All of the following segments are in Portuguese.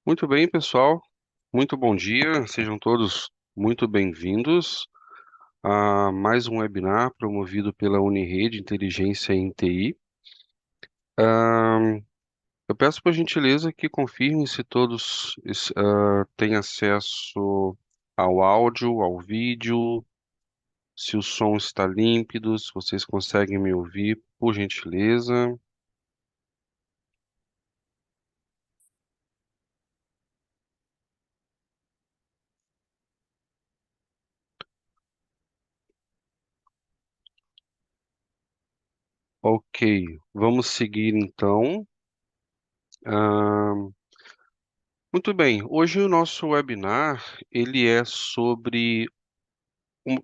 Muito bem, pessoal. Muito bom dia. Sejam todos muito bem-vindos a mais um webinar promovido pela Unirede Inteligência em TI. Eu peço por gentileza que confirmem se todos têm acesso ao áudio, ao vídeo, se o som está límpido, se vocês conseguem me ouvir, por gentileza. Ok, vamos seguir então. Ah, Muito bem, hoje o nosso webinar ele é sobre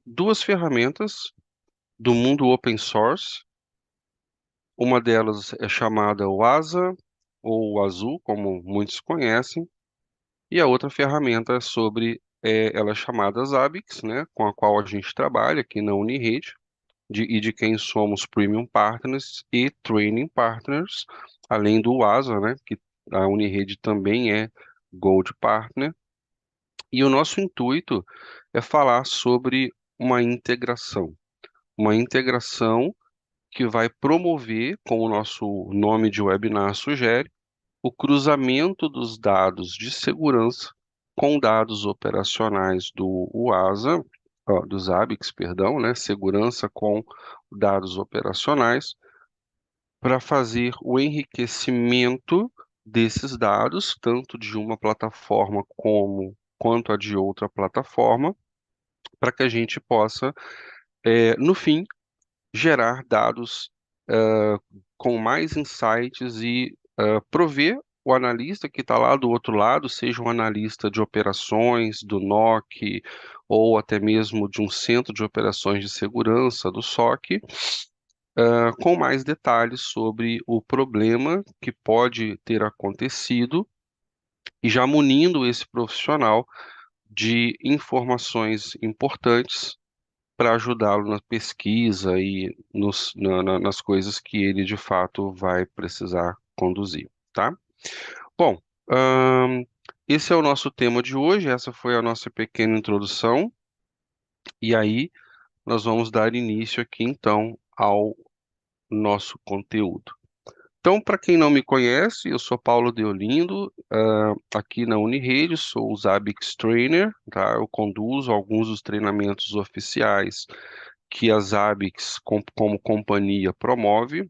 duas ferramentas do mundo open source. Uma delas é chamada Wasa, ou Azul, como muitos conhecem, e a outra ferramenta é ela é chamada Zabbix, né, com a qual a gente trabalha aqui na Unirede, e de quem somos Premium Partners e Training Partners, além do Wasa, né, que a Unirede também é Gold Partner. E o nosso intuito é falar sobre uma integração que vai promover, como o nosso nome de webinar sugere, o cruzamento dos dados de segurança com dados operacionais do UASA, dos ABICS, perdão, né, segurança com dados operacionais, para fazer o enriquecimento desses dados, tanto de uma plataforma quanto a de outra plataforma, para que a gente possa, no fim, gerar dados com mais insights e prover o analista que está lá do outro lado, seja um analista de operações do NOC ou até mesmo de um centro de operações de segurança do SOC, com mais detalhes sobre o problema que pode ter acontecido e já munindo esse profissional de informações importantes para ajudá-lo na pesquisa e nas coisas que ele de fato vai precisar conduzir, tá? Bom, esse é o nosso tema de hoje, essa foi a nossa pequena introdução, e aí nós vamos dar início aqui então ao nosso conteúdo. Então, para quem não me conhece, eu sou Paulo Deolindo, aqui na Unirede, sou o Zabbix Trainer, tá? Eu conduzo alguns dos treinamentos oficiais que a Zabbix, como companhia, promove,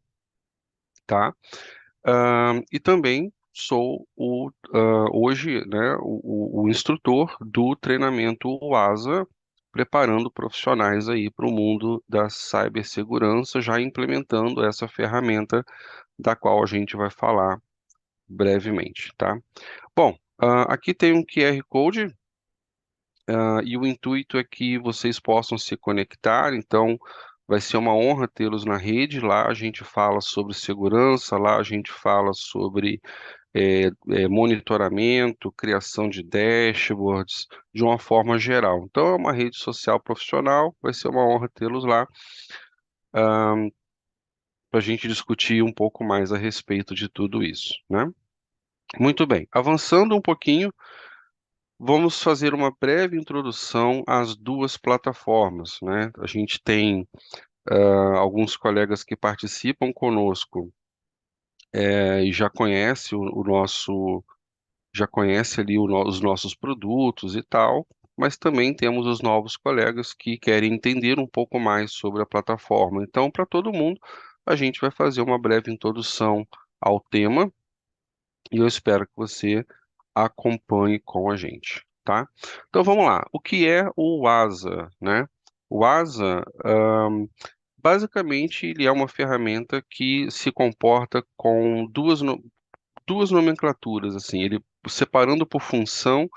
tá? E também sou hoje, né, o instrutor do treinamento UASA, preparando profissionais aí para o mundo da cibersegurança, já implementando essa ferramenta da qual a gente vai falar brevemente, tá? Bom, aqui tem um QR Code, e o intuito é que vocês possam se conectar, então vai ser uma honra tê-los na rede. Lá a gente fala sobre segurança, lá a gente fala sobre monitoramento, criação de dashboards, de uma forma geral. Então é uma rede social profissional, vai ser uma honra tê-los lá, para a gente discutir um pouco mais a respeito de tudo isso, né? Muito bem, avançando um pouquinho, vamos fazer uma breve introdução às duas plataformas, né? A gente tem alguns colegas que participam conosco e já conhece já conhece ali os nossos produtos e tal, mas também temos os novos colegas que querem entender um pouco mais sobre a plataforma. Então, para todo mundo, a gente vai fazer uma breve introdução ao tema e eu espero que você acompanhe com a gente, tá? Então vamos lá. O que é o WASA, né? O WASA, basicamente, ele é uma ferramenta que se comporta com duas nomenclaturas, assim. Ele, separando por função,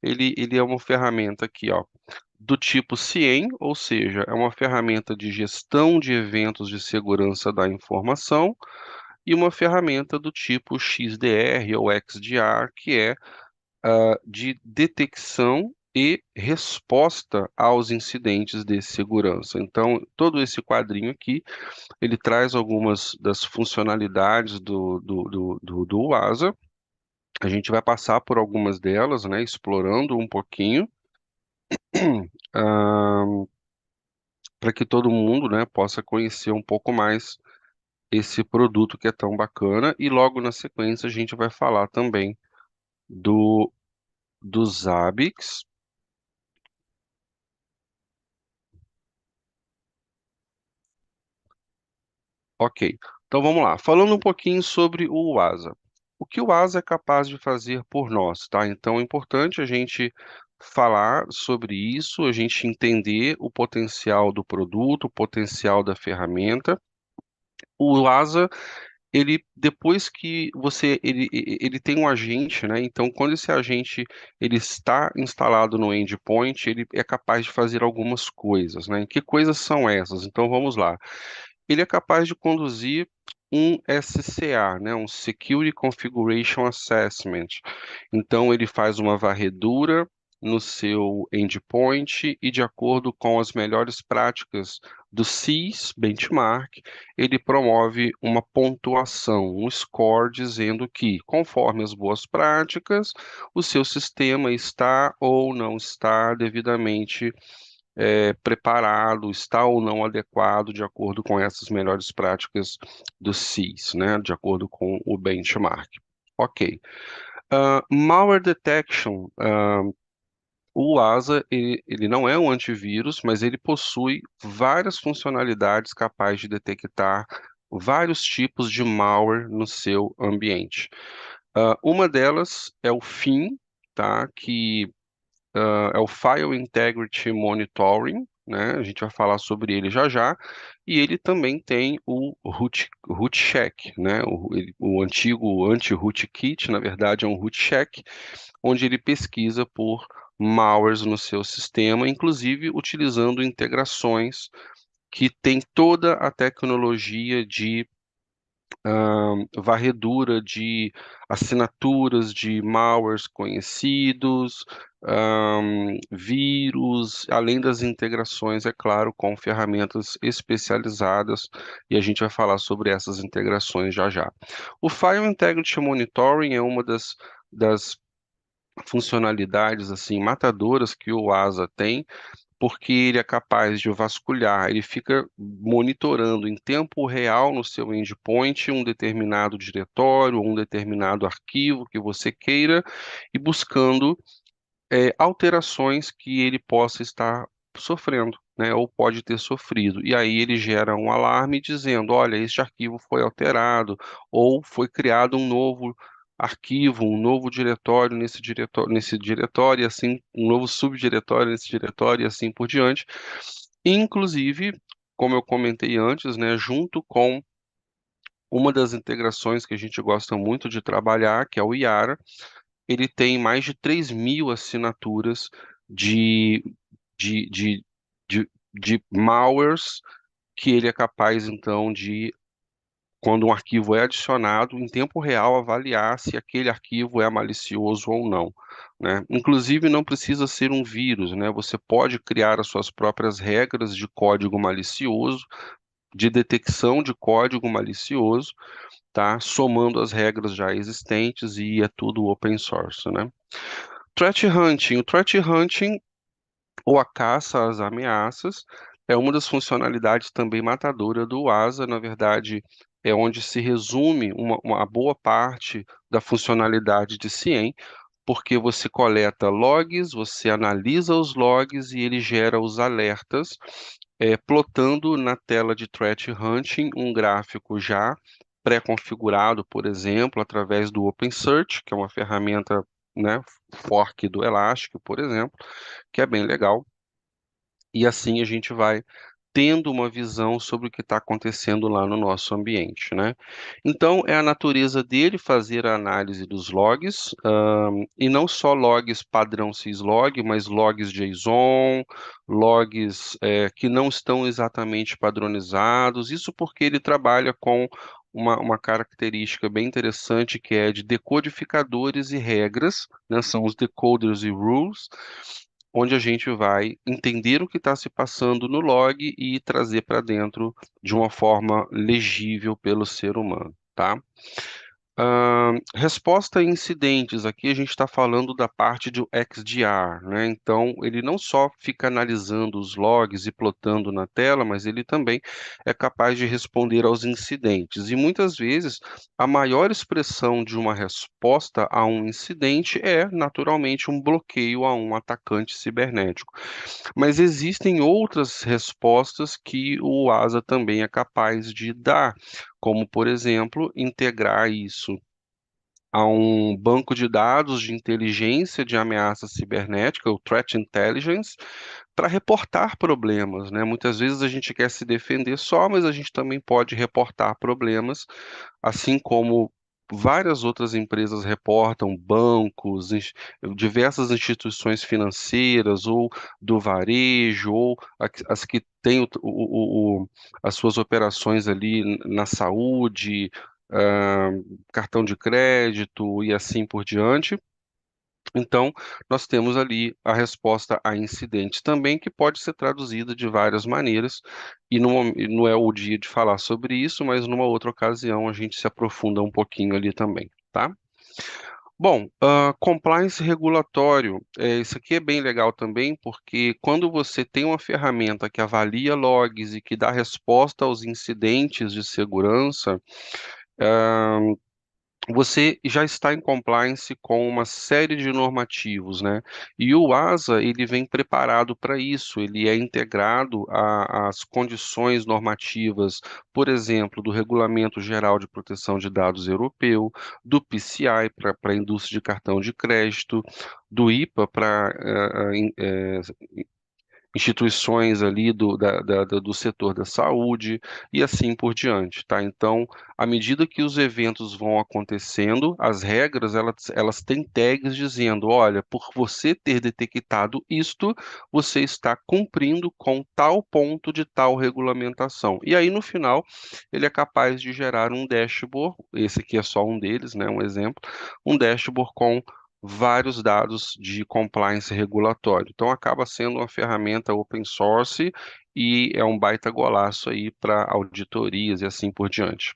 ele é uma ferramenta aqui, ó, do tipo CIEM, ou seja, é uma ferramenta de gestão de eventos de segurança da informação, e uma ferramenta do tipo XDR ou XDR, que é de detecção e resposta aos incidentes de segurança. Então, todo esse quadrinho aqui, ele traz algumas das funcionalidades do WASA, A gente vai passar por algumas delas, né, explorando um pouquinho, para que todo mundo, né, possa conhecer um pouco mais esse produto que é tão bacana. E logo na sequência a gente vai falar também do dos Zabbix. Ok, então vamos lá. Falando um pouquinho sobre o Asa. O que o Asa é capaz de fazer por nós, tá? Então é importante a gente falar sobre isso, a gente entender o potencial do produto, o potencial da ferramenta. O Asa, ele depois que você ele tem um agente, né? Então quando esse agente ele está instalado no endpoint, ele é capaz de fazer algumas coisas, né? Que coisas são essas? Então vamos lá. Ele é capaz de conduzir um SCA, né, um Security Configuration Assessment. Então, ele faz uma varredura no seu endpoint e, de acordo com as melhores práticas do CIS Benchmark, ele promove uma pontuação, um score, dizendo que, conforme as boas práticas, o seu sistema está ou não está devidamente preparado, está ou não adequado de acordo com essas melhores práticas do CIS, né? De acordo com o benchmark. Ok. Malware Detection. O ASA, ele não é um antivírus, mas ele possui várias funcionalidades capazes de detectar vários tipos de malware no seu ambiente. Uma delas é o FIM, tá? Que é o File Integrity Monitoring, né? A gente vai falar sobre ele já já. E ele também tem o root check, né? O antigo anti-rootkit, na verdade, é um root check, onde ele pesquisa por malwares no seu sistema, inclusive utilizando integrações que tem toda a tecnologia de varredura de assinaturas de malwares conhecidos, vírus, além das integrações, é claro, com ferramentas especializadas, e a gente vai falar sobre essas integrações já já. O File Integrity Monitoring é uma das funcionalidades assim matadoras que o ASA tem, porque ele é capaz de vasculhar, ele fica monitorando em tempo real no seu endpoint um determinado diretório, um determinado arquivo que você queira e buscando alterações que ele possa estar sofrendo, né, ou pode ter sofrido. E aí ele gera um alarme dizendo, olha, este arquivo foi alterado, ou foi criado um novo arquivo, um novo diretório nesse diretório, e assim, um novo subdiretório nesse diretório, e assim por diante. Inclusive, como eu comentei antes, né, junto com uma das integrações que a gente gosta muito de trabalhar, que é o Yara, ele tem mais de 3.000 assinaturas de, de, de, de malwares que ele é capaz, então, de, quando um arquivo é adicionado, em tempo real, avaliar se aquele arquivo é malicioso ou não, né? Inclusive, não precisa ser um vírus, né? Você pode criar as suas próprias regras de código malicioso, de detecção de código malicioso, tá? Somando as regras já existentes e é tudo open source, né? Threat hunting. O threat hunting, ou a caça às ameaças, é uma das funcionalidades também matadora do ASA. Na verdade, é onde se resume uma boa parte da funcionalidade de CIEM, porque você coleta logs, você analisa os logs e ele gera os alertas, plotando na tela de Threat Hunting um gráfico já pré-configurado, por exemplo, através do OpenSearch, que é uma ferramenta, né, fork do Elastic, por exemplo, que é bem legal. E assim a gente vai tendo uma visão sobre o que está acontecendo lá no nosso ambiente, né? Então, é a natureza dele fazer a análise dos logs, e não só logs padrão syslog, mas logs JSON, logs que não estão exatamente padronizados, isso porque ele trabalha com uma característica bem interessante que é de decodificadores e regras, né? São os decoders e rules, onde a gente vai entender o que está se passando no log e trazer para dentro de uma forma legível pelo ser humano, tá? Resposta a incidentes, aqui a gente está falando da parte do XDR, né? Então, ele não só fica analisando os logs e plotando na tela, mas ele também é capaz de responder aos incidentes. E muitas vezes, a maior expressão de uma resposta a um incidente é, naturalmente, um bloqueio a um atacante cibernético. Mas existem outras respostas que o ASA também é capaz de dar, como, por exemplo, integrar isso a um banco de dados de inteligência de ameaça cibernética, o Threat Intelligence, para reportar problemas, né? Muitas vezes a gente quer se defender só, mas a gente também pode reportar problemas, assim como várias outras empresas reportam, bancos, diversas instituições financeiras ou do varejo, ou as que têm as suas operações ali na saúde, ah, cartão de crédito e assim por diante. Então, nós temos ali a resposta a incidentes também, que pode ser traduzida de várias maneiras, e não é o dia de falar sobre isso, mas numa outra ocasião a gente se aprofunda um pouquinho ali também, tá? Bom, compliance regulatório, isso aqui é bem legal também, porque quando você tem uma ferramenta que avalia logs e que dá resposta aos incidentes de segurança, você já está em compliance com uma série de normativos, né? E o ASA, ele vem preparado para isso, ele é integrado às condições normativas, por exemplo, do Regulamento Geral de Proteção de Dados Europeu, do PCI para a indústria de cartão de crédito, do IPA para instituições ali do setor da saúde e assim por diante, tá? Então, à medida que os eventos vão acontecendo, as regras, elas têm tags dizendo, olha, por você ter detectado isto, você está cumprindo com tal ponto de tal regulamentação. E aí, no final, ele é capaz de gerar um dashboard, esse aqui é só um deles, né, um exemplo, um dashboard com vários dados de compliance regulatório. Então, acaba sendo uma ferramenta open source e é um baita golaço aí para auditorias e assim por diante.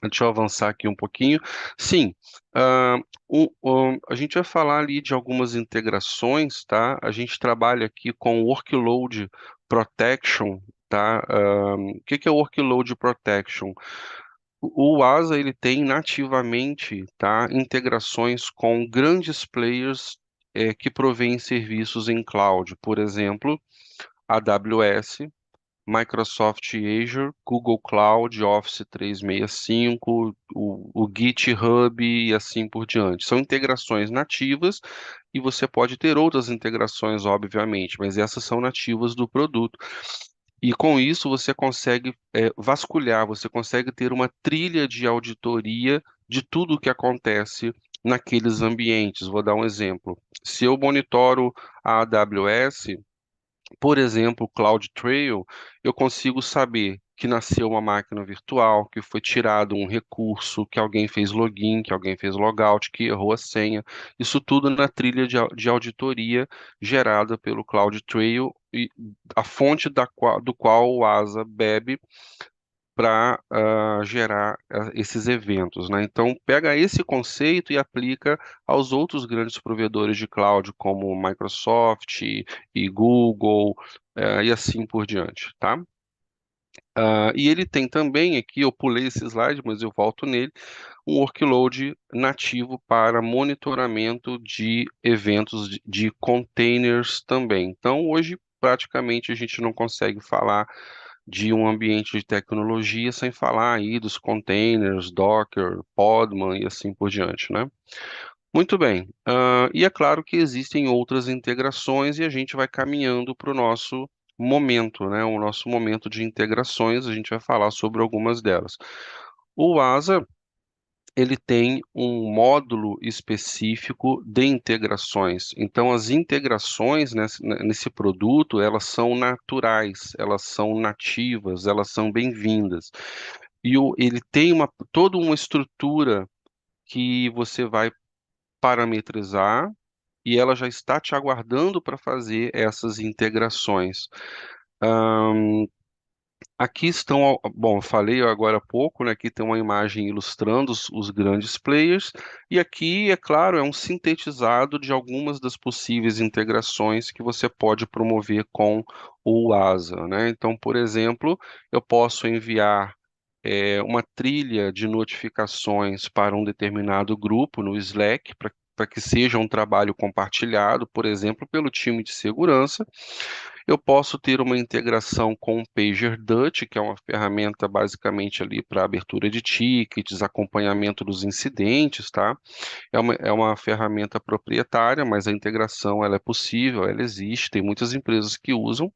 Deixa eu avançar aqui um pouquinho. Sim, ah, a gente vai falar ali de algumas integrações, tá? A gente trabalha aqui com Workload Protection, tá? O que que é Workload Protection? O ASA ele tem nativamente, tá, integrações com grandes players que provêm serviços em cloud, por exemplo, AWS, Microsoft Azure, Google Cloud, Office 365, o GitHub e assim por diante. São integrações nativas e você pode ter outras integrações, obviamente, mas essas são nativas do produto. E com isso você consegue vasculhar, você consegue ter uma trilha de auditoria de tudo o que acontece naqueles ambientes. Vou dar um exemplo. Se eu monitoro a AWS, por exemplo, CloudTrail, eu consigo saber que nasceu uma máquina virtual, que foi tirado um recurso, que alguém fez login, que alguém fez logout, que errou a senha. Isso tudo na trilha de auditoria gerada pelo CloudTrail e a fonte do qual o ASA bebe para gerar esses eventos, né? Então, pega esse conceito e aplica aos outros grandes provedores de cloud, como Microsoft e Google, e assim por diante, tá? E ele tem também aqui, eu pulei esse slide, mas eu volto nele, um workload nativo para monitoramento de eventos de containers também. Então, hoje, praticamente, a gente não consegue falar de um ambiente de tecnologia sem falar aí dos containers, Docker, Podman e assim por diante, né? Muito bem. E é claro que existem outras integrações e a gente vai caminhando para o nosso momento, né? O nosso momento de integrações, a gente vai falar sobre algumas delas. O ASA, ele tem um módulo específico de integrações. Então, as integrações nesse produto, elas são naturais, elas são nativas, elas são bem-vindas. Ele tem toda uma estrutura que você vai parametrizar e ela já está te aguardando para fazer essas integrações. Aqui estão, bom, eu falei agora há pouco, né? Aqui tem uma imagem ilustrando os grandes players, e aqui, é claro, é um sintetizado de algumas das possíveis integrações que você pode promover com o ASA, né? Então, por exemplo, eu posso enviar uma trilha de notificações para um determinado grupo no Slack, para que seja um trabalho compartilhado, por exemplo, pelo time de segurança. Eu posso ter uma integração com o PagerDuty, que é uma ferramenta basicamente ali para abertura de tickets, acompanhamento dos incidentes, tá? É uma ferramenta proprietária, mas a integração ela é possível, ela existe, tem muitas empresas que usam.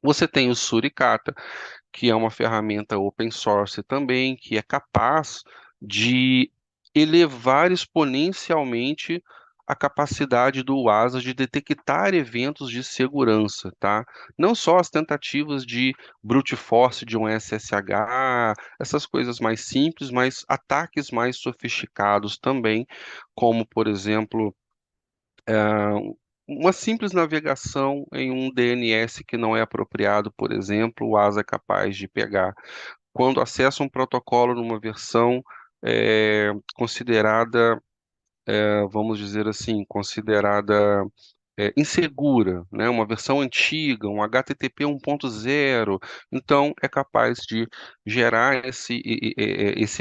Você tem o Suricata, que é uma ferramenta open source também, que é capaz de elevar exponencialmente a capacidade do ASA de detectar eventos de segurança, tá? Não só as tentativas de brute force de um SSH, essas coisas mais simples, mas ataques mais sofisticados também, como, por exemplo, uma simples navegação em um DNS que não é apropriado, por exemplo, o ASA é capaz de pegar. Quando acessa um protocolo numa versão considerada, vamos dizer assim, considerada insegura, né? Uma versão antiga, um HTTP 1.0, então é capaz de gerar esse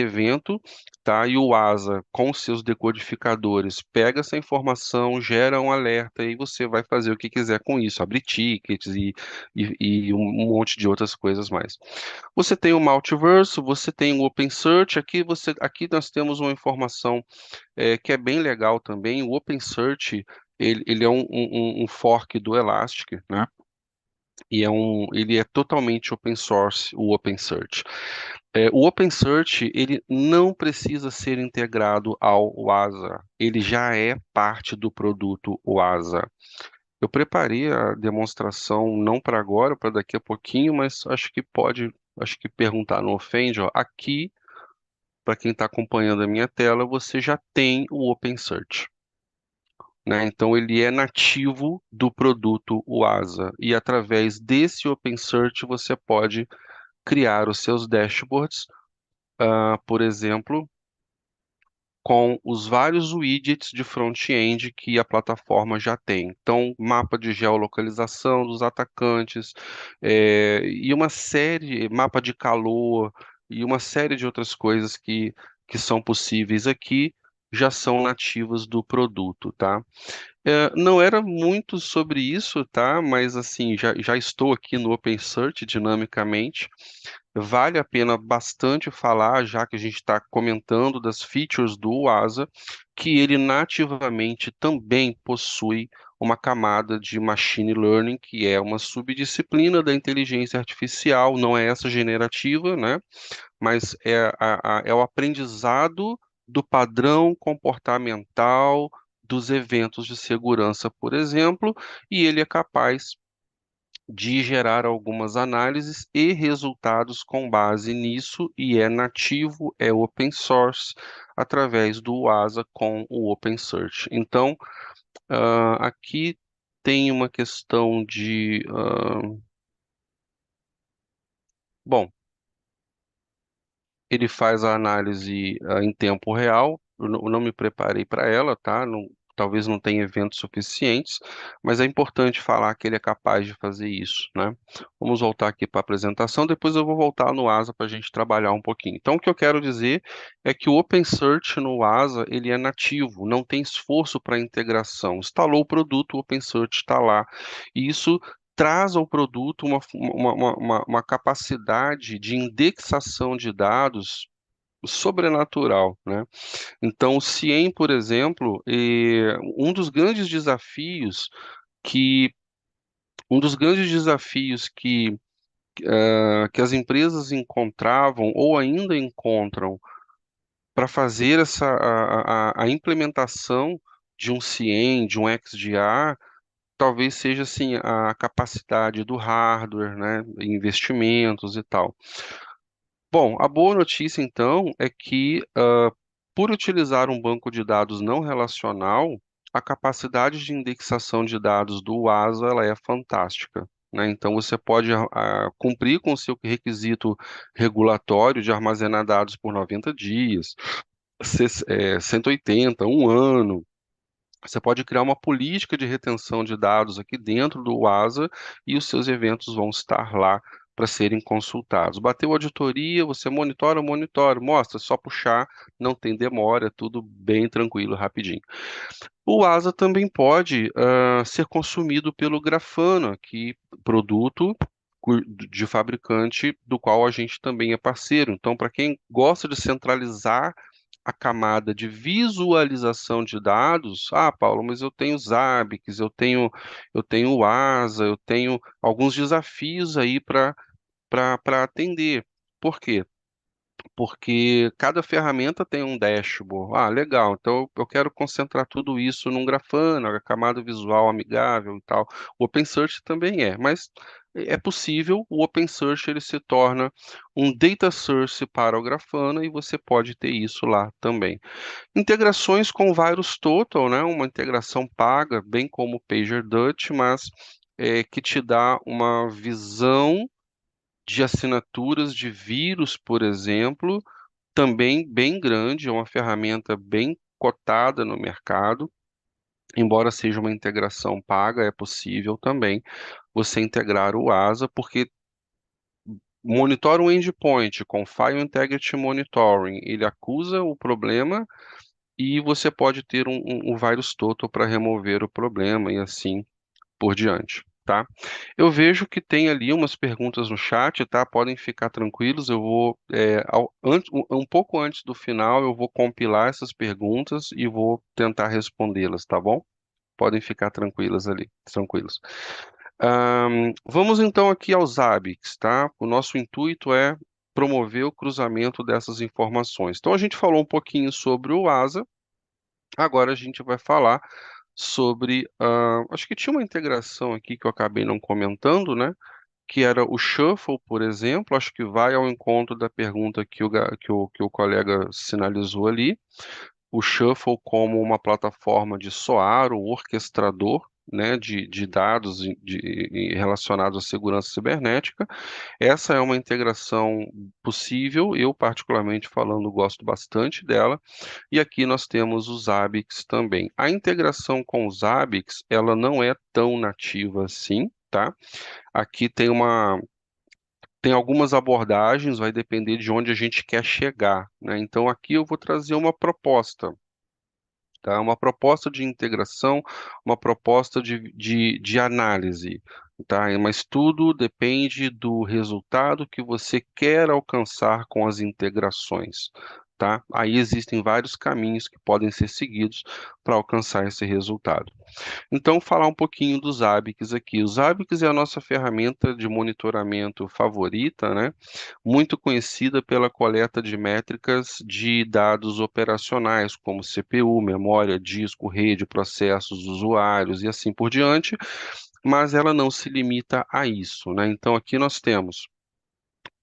evento, tá? E o ASA, com seus decodificadores, pega essa informação, gera um alerta e você vai fazer o que quiser com isso, abrir tickets e um monte de outras coisas mais. Você tem o Multiverse, você tem o OpenSearch, aqui nós temos uma informação que é bem legal também. O OpenSearch, ele é um fork do Elastic, né? Ele é totalmente open source, o OpenSearch. O OpenSearch, ele não precisa ser integrado ao WASA, ele já é parte do produto WASA. Eu preparei a demonstração não para agora, para daqui a pouquinho, mas acho que perguntar não ofende, ó. Aqui, para quem está acompanhando a minha tela, você já tem o OpenSearch, né? Então ele é nativo do produto WASA e através desse OpenSearch você pode criar os seus dashboards, por exemplo, com os vários widgets de front-end que a plataforma já tem. Então, mapa de geolocalização dos atacantes, e uma série, mapa de calor e uma série de outras coisas que são possíveis aqui já são nativas do produto, tá? Não era muito sobre isso, tá? Mas assim, já estou aqui no OpenSearch dinamicamente. Vale a pena bastante falar, já que a gente está comentando das features do ASA, que ele nativamente também possui uma camada de machine learning, que é uma subdisciplina da inteligência artificial, não é essa generativa, né? Mas é o aprendizado do padrão comportamental dos eventos de segurança, por exemplo, e ele é capaz de gerar algumas análises e resultados com base nisso, e é nativo, é open source, através do ASA com o OpenSearch. Então, aqui tem uma questão de. Bom, ele faz a análise em tempo real. Eu não me preparei para ela, tá? Talvez não tenha eventos suficientes, mas é importante falar que ele é capaz de fazer isso, né? Vamos voltar aqui para a apresentação, depois eu vou voltar no ASA para a gente trabalhar um pouquinho. Então, o que eu quero dizer é que o OpenSearch no ASA, ele é nativo, não tem esforço para integração. Instalou o produto, o OpenSearch está lá. E isso traz ao produto uma capacidade de indexação de dados sobrenatural, né? Então, o CIEM, por exemplo, que um dos grandes desafios que as empresas encontravam ou ainda encontram para fazer a implementação de um CIEM, de um XDR, talvez seja assim a capacidade do hardware, né, investimentos e tal. Bom, a boa notícia então é que por utilizar um banco de dados não relacional, a capacidade de indexação de dados do ASA ela é fantástica. né? Então você pode cumprir com o seu requisito regulatório de armazenar dados por 90 dias, 180, um ano. Você pode criar uma política de retenção de dados aqui dentro do WASA e os seus eventos vão estar lá para serem consultados. Bateu auditoria, você monitora, mostra, só puxar, não tem demora, é tudo bem tranquilo, rapidinho. O ASA também pode ser consumido pelo Grafana, que produto de fabricante do qual a gente também é parceiro. Então, para quem gosta de centralizar a camada de visualização de dados, Paulo, mas eu tenho Zabbix, eu tenho o ASA, eu tenho alguns desafios aí para atender. Por quê? Porque cada ferramenta tem um dashboard. Ah, legal. Então eu quero concentrar tudo isso num Grafana, a camada visual amigável e tal. O OpenSearch também é, mas é possível. O OpenSearch ele se torna um data source para o Grafana e você pode ter isso lá também. Integrações com o VirusTotal, né? Uma integração paga, bem como o PagerDuty, mas que te dá uma visão de assinaturas de vírus, por exemplo, também bem grande, é uma ferramenta bem cotada no mercado. Embora seja uma integração paga, é possível também você integrar o ASA, porque monitora um endpoint com File Integrity Monitoring, ele acusa o problema e você pode ter um VirusTotal para remover o problema e assim por diante, tá? Eu vejo que tem ali umas perguntas no chat, tá? Podem ficar tranquilos, eu vou, um pouco antes do final, eu vou compilar essas perguntas e vou tentar respondê-las, tá bom? Podem ficar tranquilas ali, tranquilos. Vamos então aqui aos ABICs, tá? O nosso intuito é promover o cruzamento dessas informações. Então, a gente falou um pouquinho sobre o ASA, agora a gente vai falar sobre, acho que tinha uma integração aqui que eu acabei não comentando, né? Que era o Shuffle, por exemplo, acho que vai ao encontro da pergunta que o colega sinalizou ali. O Shuffle como uma plataforma de SOAR, o orquestrador, né, de dados relacionados à segurança cibernética. Essa é uma integração possível, eu particularmente falando gosto bastante dela. E aqui nós temos os Zabbix também. A integração com os Zabbix, ela não é tão nativa assim, tá? Aqui tem algumas abordagens, vai depender de onde a gente quer chegar, né? Então aqui eu vou trazer uma proposta, tá? Uma proposta de integração, uma proposta de análise, tá? Mas tudo depende do resultado que você quer alcançar com as integrações, tá? Aí existem vários caminhos que podem ser seguidos para alcançar esse resultado. Então, falar um pouquinho dos Zabbix aqui. Os Zabbix é a nossa ferramenta de monitoramento favorita, né? Muito conhecida pela coleta de métricas de dados operacionais, como CPU, memória, disco, rede, processos, usuários e assim por diante, mas ela não se limita a isso, né? Então, aqui nós temos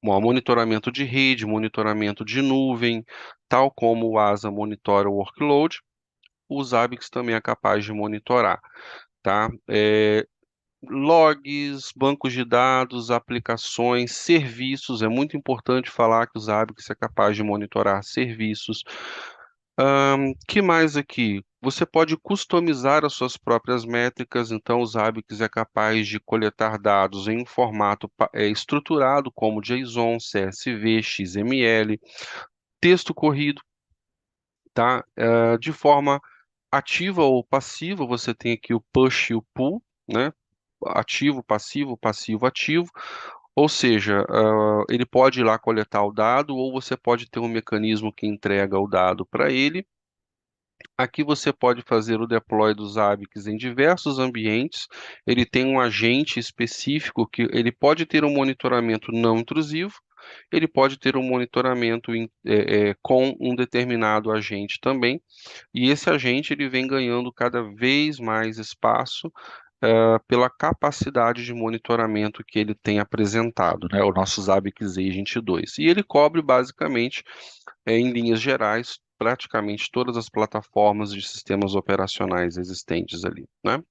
monitoramento de rede, monitoramento de nuvem, tal como o ASA monitora o workload, o Zabbix também é capaz de monitorar, tá? Logs, bancos de dados, aplicações, serviços. É muito importante falar que o Zabbix é capaz de monitorar serviços. Que mais aqui? Você pode customizar as suas próprias métricas, então o Zabbix é capaz de coletar dados em um formato estruturado, como JSON, CSV, XML, texto corrido, tá? De forma ativa ou passiva, você tem aqui o push e o pull, né? Ativo, passivo, passivo, ativo. Ou seja, ele pode ir lá coletar o dado, ou você pode ter um mecanismo que entrega o dado para ele. Aqui você pode fazer o deploy dos ABICs em diversos ambientes. Ele tem um agente específico que ele pode ter um monitoramento não intrusivo, ele pode ter um monitoramento com um determinado agente também. E esse agente ele vem ganhando cada vez mais espaço pela capacidade de monitoramento que ele tem apresentado, né, o nosso Zabbix Agent 2. E ele cobre basicamente, em linhas gerais, praticamente todas as plataformas de sistemas operacionais existentes ali, né?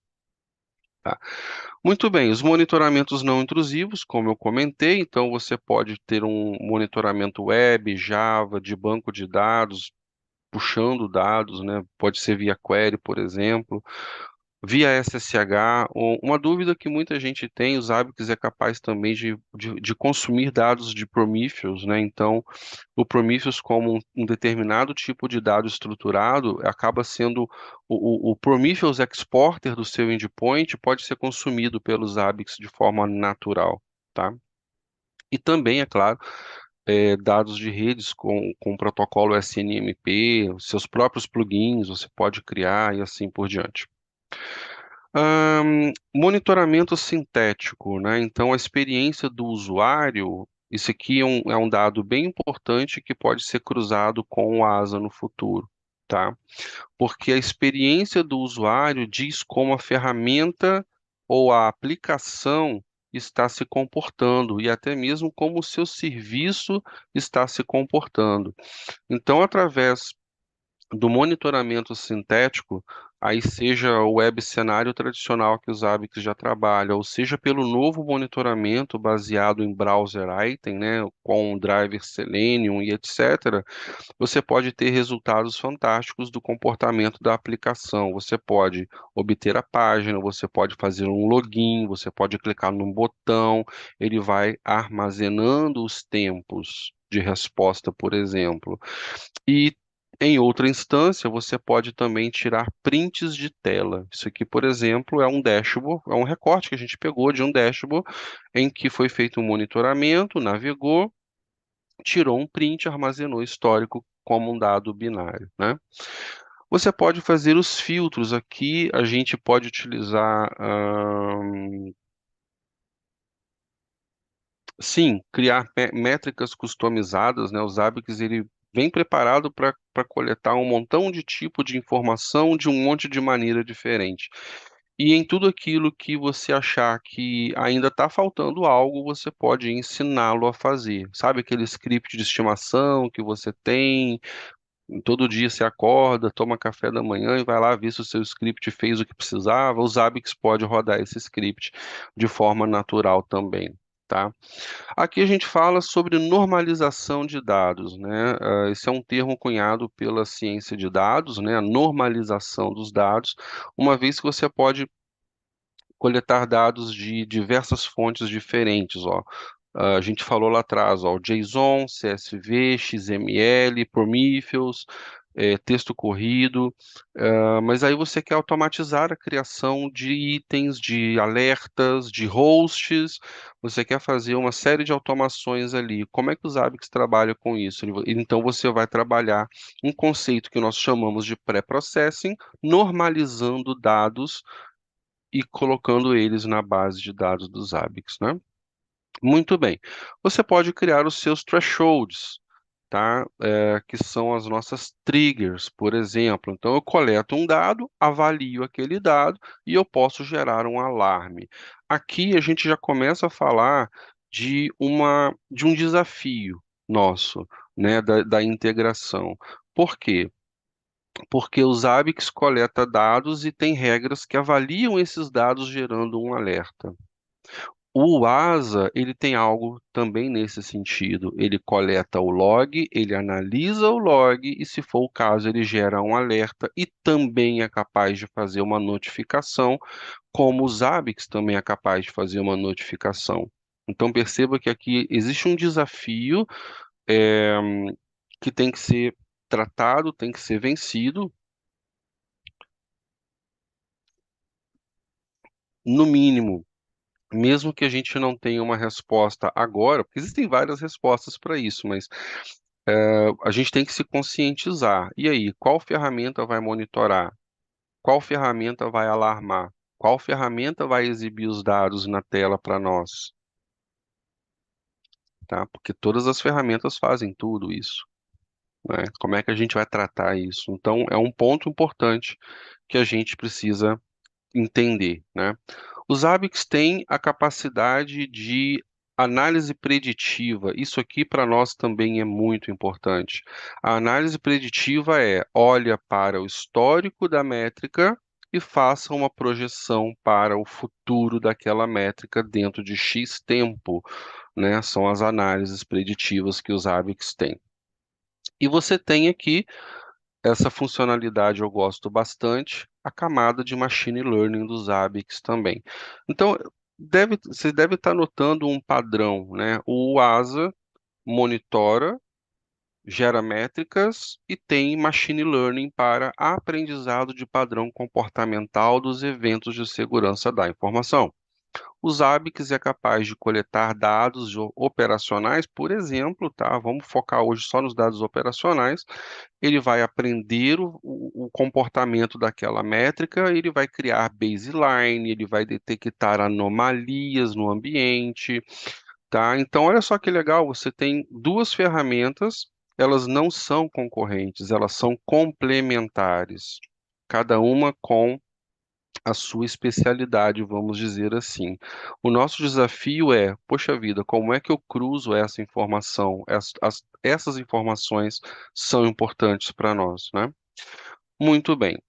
Tá? Muito bem, os monitoramentos não intrusivos, como eu comentei, então você pode ter um monitoramento web, Java, de banco de dados, puxando dados, né? Pode ser via query, por exemplo, via SSH. Uma dúvida que muita gente tem, os Zabbix é capaz também de consumir dados de Prometheus, né? Então, o Prometheus, como um determinado tipo de dado estruturado, acaba sendo o Prometheus exporter do seu endpoint pode ser consumido pelos Zabbix de forma natural, tá? E também, é claro, dados de redes com o protocolo SNMP, os seus próprios plugins você pode criar e assim por diante. Monitoramento sintético, né? Então, a experiência do usuário, isso aqui é um dado bem importante que pode ser cruzado com o ASA no futuro, tá? Porque a experiência do usuário diz como a ferramenta ou a aplicação está se comportando e até mesmo como o seu serviço está se comportando. Então, através do monitoramento sintético, aí seja o web cenário tradicional que os Zabbix já trabalham, ou seja pelo novo monitoramento baseado em browser item, né, com driver Selenium e etc., você pode ter resultados fantásticos do comportamento da aplicação. Você pode obter a página, você pode fazer um login, você pode clicar num botão, ele vai armazenando os tempos de resposta, por exemplo. E em outra instância, você pode também tirar prints de tela. Isso aqui, por exemplo, é um dashboard, é um recorte que a gente pegou de um dashboard em que foi feito um monitoramento, navegou, tirou um print, armazenou o histórico como um dado binário, né? Você pode fazer os filtros aqui, a gente pode utilizar, sim, criar métricas customizadas, né? O Zabbix, ele vem preparado para coletar um montão de tipo de informação de um monte de maneira diferente. E em tudo aquilo que você achar que ainda está faltando algo, você pode ensiná-lo a fazer. Sabe aquele script de estimação que você tem? Todo dia você acorda, toma café da manhã e vai lá ver se o seu script fez o que precisava. O Zabbix pode rodar esse script de forma natural também, tá? Aqui a gente fala sobre normalização de dados, né? Esse é um termo cunhado pela ciência de dados, né? A normalização dos dados, uma vez que você pode coletar dados de diversas fontes diferentes, ó. A gente falou lá atrás, ó, o JSON, CSV, XML, Prometheus, texto corrido, mas aí você quer automatizar a criação de itens, de alertas, de hosts, você quer fazer uma série de automações ali. Como é que o Zabbix trabalha com isso? Então você vai trabalhar um conceito que nós chamamos de pré-processing, normalizando dados e colocando eles na base de dados dos Zabbix, né? Muito bem. Você pode criar os seus thresholds, tá? Que são as nossas triggers, por exemplo. Então, eu coleto um dado, avalio aquele dado e eu posso gerar um alarme. Aqui a gente já começa a falar de um desafio nosso, né? Da integração. Por quê? Porque o Zabbix coleta dados e tem regras que avaliam esses dados gerando um alerta. O ASA, ele tem algo também nesse sentido. Ele coleta o log, ele analisa o log e, se for o caso, ele gera um alerta e também é capaz de fazer uma notificação, como o Zabbix também é capaz de fazer uma notificação. Então perceba que aqui existe um desafio eh, que tem que ser tratado, tem que ser vencido, no mínimo. Mesmo que a gente não tenha uma resposta agora, porque existem várias respostas para isso, mas a gente tem que se conscientizar. E aí, qual ferramenta vai monitorar? Qual ferramenta vai alarmar? Qual ferramenta vai exibir os dados na tela para nós? Tá? Porque todas as ferramentas fazem tudo isso, né? Como é que a gente vai tratar isso? Então, é um ponto importante que a gente precisa entender, né? Os Zabbix têm a capacidade de análise preditiva. Isso aqui para nós também é muito importante. A análise preditiva olha para o histórico da métrica e faça uma projeção para o futuro daquela métrica dentro de X tempo, né? São as análises preditivas que os ABICs têm. E você tem aqui essa funcionalidade, eu gosto bastante, a camada de machine learning dos ABICs também. Então, você deve estar notando um padrão, né? O ASA monitora, gera métricas e tem machine learning para aprendizado de padrão comportamental dos eventos de segurança da informação. Os ABICs é capaz de coletar dados operacionais, por exemplo, tá? Vamos focar hoje só nos dados operacionais. Ele vai aprender o comportamento daquela métrica, ele vai criar baseline, ele vai detectar anomalias no ambiente, tá? Então, olha só que legal, você tem duas ferramentas, elas não são concorrentes, elas são complementares, cada uma com a sua especialidade, vamos dizer assim. O nosso desafio é, poxa vida, como é que eu cruzo essa informação? Essas informações são importantes para nós, né? Muito bem.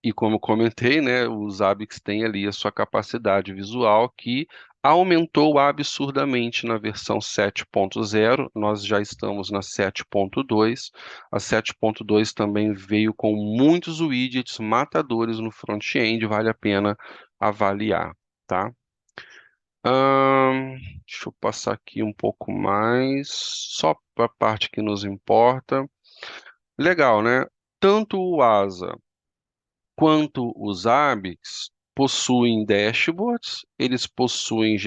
E como comentei, né, os ABICs têm ali a sua capacidade visual que aumentou absurdamente na versão 7.0. Nós já estamos na 7.2. A 7.2 também veio com muitos widgets matadores no front-end, vale a pena avaliar, tá? Deixa eu passar aqui um pouco mais, só para a parte que nos importa. Legal, né? Tanto o ASA quanto os ABICs possuem dashboards, eles possuem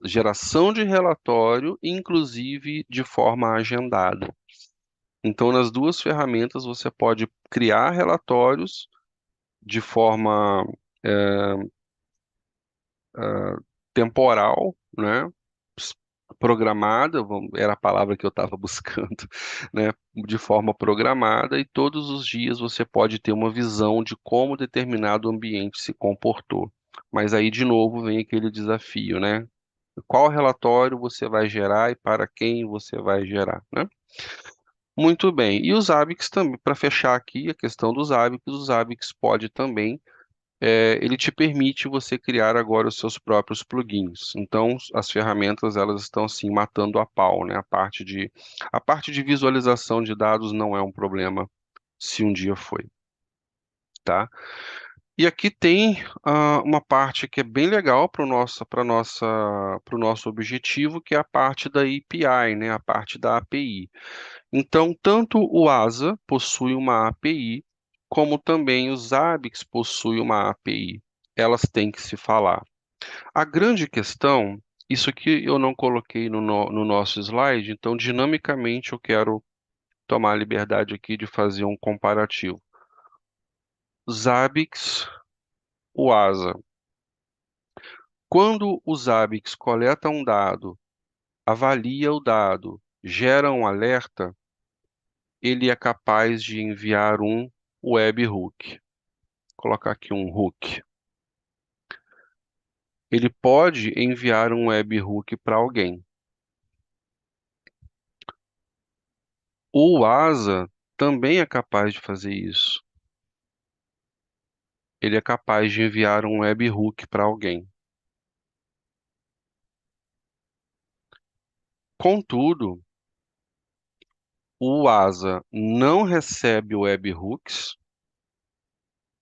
geração de relatório, inclusive de forma agendada. Então, nas duas ferramentas, você pode criar relatórios de forma temporal, né? Programada, era a palavra que eu estava buscando, né? De forma programada, e todos os dias você pode ter uma visão de como determinado ambiente se comportou. Mas aí, de novo, vem aquele desafio, né? Qual relatório você vai gerar e para quem você vai gerar, né? Muito bem. E os ABICs também, para fechar aqui a questão dos ABICs, os ABICs pode também ele te permite você criar agora os seus próprios plugins. Então, as ferramentas elas estão assim matando a pau, né? A parte de visualização de dados não é um problema, se um dia foi, tá? E aqui tem uma parte que é bem legal para o nosso objetivo, que é a parte da API, né? A parte da API. Então, tanto o ASA possui uma API, como também os ABICs possuem uma API. Elas têm que se falar. A grande questão, isso aqui eu não coloquei no nosso slide, então dinamicamente eu quero tomar a liberdade aqui de fazer um comparativo. Os ABICs, o ASA. Quando os ABICs coletam um dado, avalia o dado, gera um alerta, ele é capaz de enviar um webhook. Vou colocar aqui um hook. Ele pode enviar um webhook para alguém. O ASA também é capaz de fazer isso. Ele é capaz de enviar um webhook para alguém. Contudo, o ASA não recebe webhooks,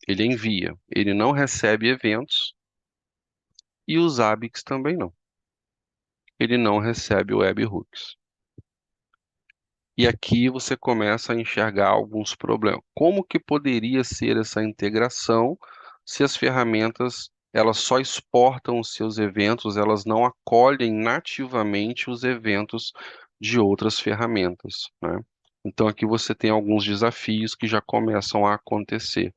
ele envia. Ele não recebe eventos e os ABICs também não. Ele não recebe webhooks. E aqui você começa a enxergar alguns problemas. Como que poderia ser essa integração se as ferramentas elas só exportam os seus eventos, elas não acolhem nativamente os eventos de outras ferramentas, né? Então aqui você tem alguns desafios que já começam a acontecer.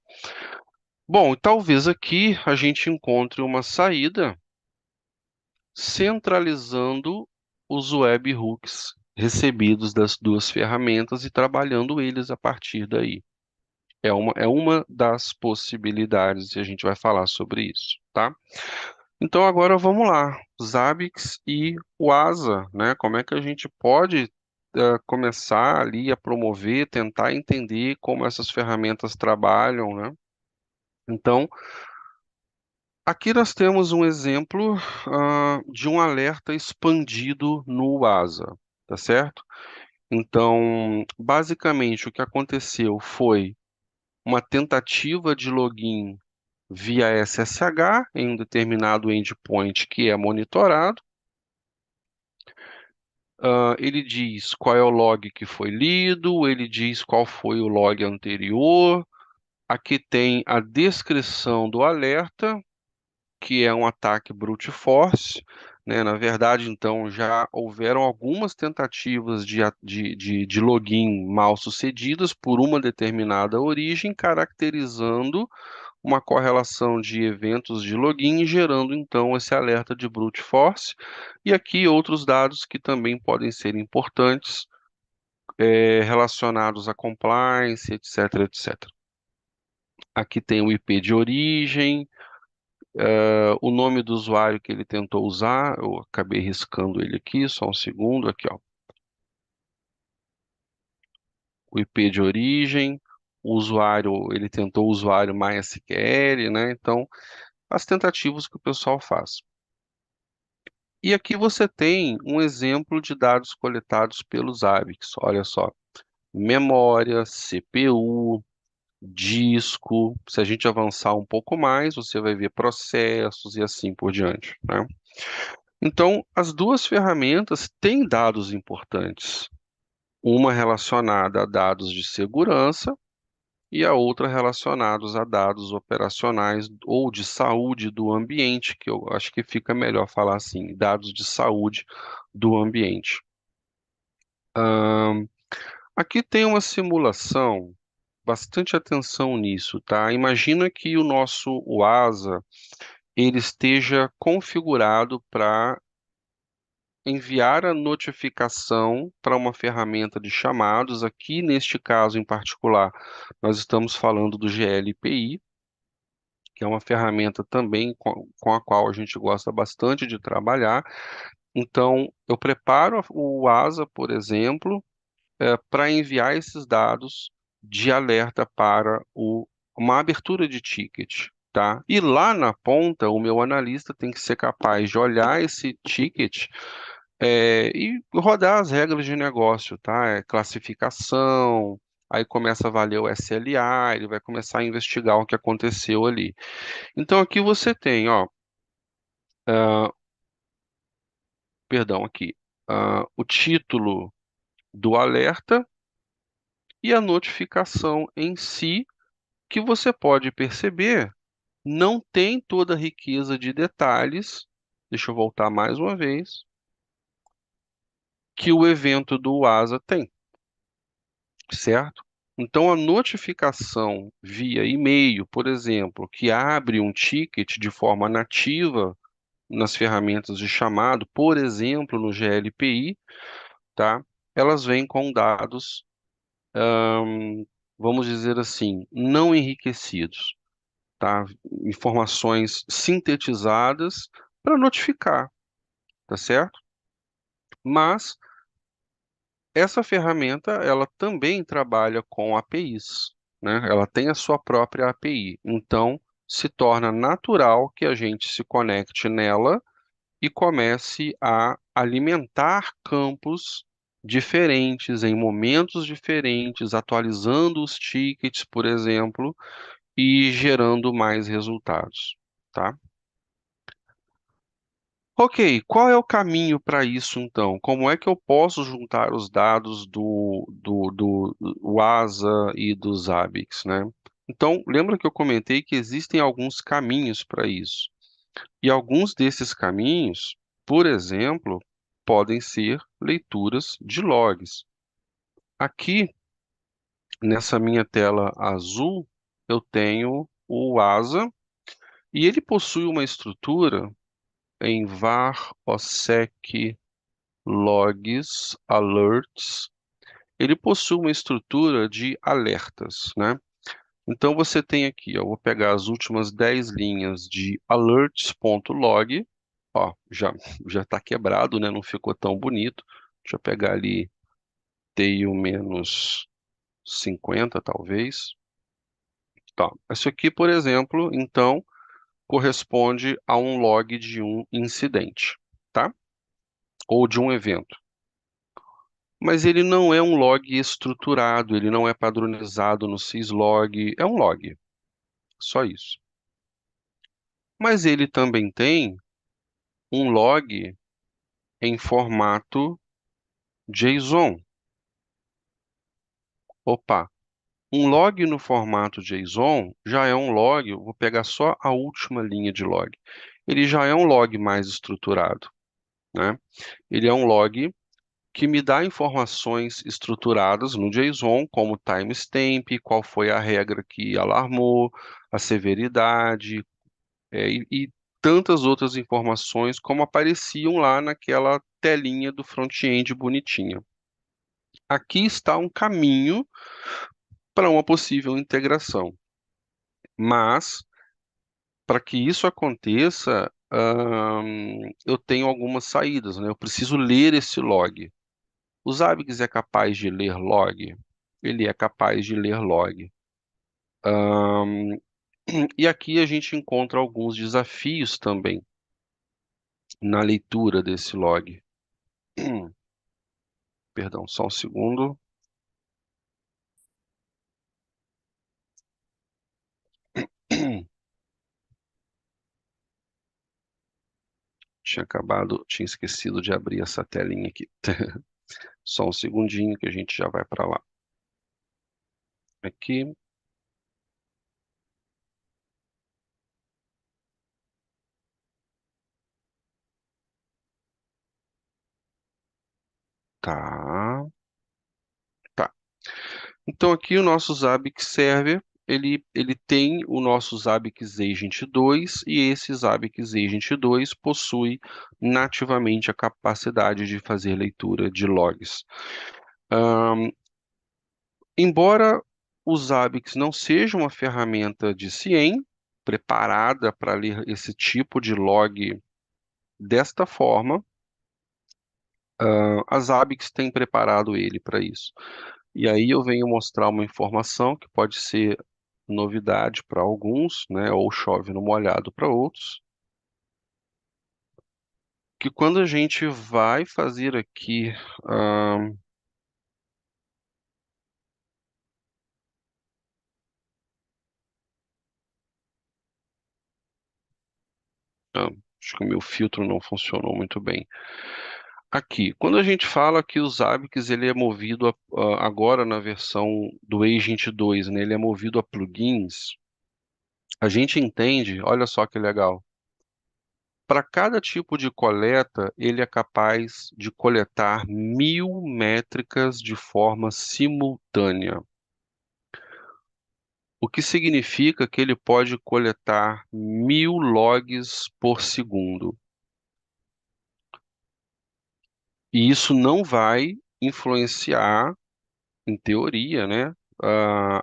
Bom, talvez aqui a gente encontre uma saída centralizando os webhooks recebidos das duas ferramentas e trabalhando eles a partir daí. É uma das possibilidades e a gente vai falar sobre isso, tá? Então agora vamos lá, Zabbix e o ASA, né? Como é que a gente pode começar ali a promover, tentar entender como essas ferramentas trabalham, né? Então, aqui nós temos um exemplo, de um alerta expandido no WASA, tá certo? Então, basicamente, o que aconteceu foi uma tentativa de login via SSH em um determinado endpoint que é monitorado. Ele diz qual é o log que foi lido, ele diz qual foi o log anterior. Aqui tem a descrição do alerta, que é um ataque brute force, né? Na verdade, então, já houveram algumas tentativas de login mal sucedidas por uma determinada origem, caracterizando uma correlação de eventos de login, gerando então esse alerta de brute force. E aqui outros dados que também podem ser importantes, relacionados a compliance, etc, etc. Aqui tem o IP de origem, o nome do usuário que ele tentou usar, eu acabei riscando ele aqui, só um segundo, aqui ó, o IP de origem, o usuário, ele tentou o usuário MySQL, né? Então, as tentativas que o pessoal faz. E aqui você tem um exemplo de dados coletados pelos ABICs. Olha só, memória, CPU, disco. Se a gente avançar um pouco mais, você vai ver processos e assim por diante, né? Então, as duas ferramentas têm dados importantes. Uma relacionada a dados de segurança e a outra relacionados a dados operacionais ou de saúde do ambiente, que eu acho que fica melhor falar assim, dados de saúde do ambiente. Ahn, Aqui tem uma simulação, bastante atenção nisso, tá? Imagina que o nosso WASA ele esteja configurado para enviar a notificação para uma ferramenta de chamados. Aqui, neste caso em particular, nós estamos falando do GLPI, que é uma ferramenta também com a qual a gente gosta bastante de trabalhar. Então, eu preparo o ASA, por exemplo, para enviar esses dados de alerta para uma abertura de ticket, tá? E lá na ponta, o meu analista tem que ser capaz de olhar esse ticket, e rodar as regras de negócio, tá? Classificação, aí começa a valer o SLA, ele vai começar a investigar o que aconteceu ali. Então aqui você tem, ó, ah, perdão, aqui, o título do alerta e a notificação em si, que você pode perceber, não tem toda a riqueza de detalhes. Deixa eu voltar mais uma vez, que o evento do ASA tem, certo? Então, a notificação via e-mail, por exemplo, que abre um ticket de forma nativa nas ferramentas de chamado, por exemplo, no GLPI, tá? Elas vêm com dados, vamos dizer assim, não enriquecidos, tá? Informações sintetizadas para notificar, tá certo? Mas essa ferramenta, ela também trabalha com APIs, né? Ela tem a sua própria API. Então, se torna natural que a gente se conecte nela e comece a alimentar campos diferentes, em momentos diferentes, atualizando os tickets, por exemplo, e gerando mais resultados, tá? Ok, qual é o caminho para isso então? Como é que eu posso juntar os dados do WASA e dos ABICs, né? Então, lembra que eu comentei que existem alguns caminhos para isso. E alguns desses caminhos, por exemplo, podem ser leituras de logs. Aqui, nessa minha tela azul, eu tenho o WASA e ele possui uma estrutura em var ossec logs alerts. Ele possui uma estrutura de alertas, né? Então você tem aqui, ó, eu vou pegar as últimas 10 linhas de alerts.log. Ó, já está quebrado, né? Não ficou tão bonito. Deixa eu pegar ali tail menos 50, talvez. Tá. Isso aqui, por exemplo, então, corresponde a um log de um incidente, tá? Ou de um evento. Mas ele não é um log estruturado, ele não é padronizado no syslog, é um log, só isso. Mas ele também tem um log em formato JSON. Opa, um log no formato JSON já é um log, eu vou pegar só a última linha de log. Ele já é um log mais estruturado, né? Ele é um log que me dá informações estruturadas no JSON, como timestamp, qual foi a regra que alarmou, a severidade, e tantas outras informações como apareciam lá naquela telinha do front-end bonitinha. Aqui está um caminho para uma possível integração, mas para que isso aconteça, eu tenho algumas saídas, né? Eu preciso ler esse log. O Zabbix é capaz de ler log? Ele é capaz de ler log. Ahn, e aqui a gente encontra alguns desafios também na leitura desse log. Perdão, só um segundo. Tinha esquecido de abrir essa telinha aqui. Só um segundinho que a gente já vai para lá. Aqui, tá, tá. Então aqui o nosso Zabbix Server, ele tem o nosso Zabbix Agent 2 e esse Zabbix Agent 2 possui nativamente a capacidade de fazer leitura de logs. Ahn, embora o Zabbix não seja uma ferramenta de CIEM preparada para ler esse tipo de log desta forma, a Zabbix tem preparado ele para isso. E aí eu venho mostrar uma informação que pode ser novidade para alguns, né, ou chove no molhado para outros, que quando a gente vai fazer aqui, ahn, acho que o meu filtro não funcionou muito bem. Aqui, quando a gente fala que o Zabbix ele é movido agora na versão do Agent 2, né, ele é movido a plugins, a gente entende, olha só que legal. Para cada tipo de coleta, ele é capaz de coletar 1000 métricas de forma simultânea, o que significa que ele pode coletar 1000 logs por segundo. E isso não vai influenciar, em teoria, né,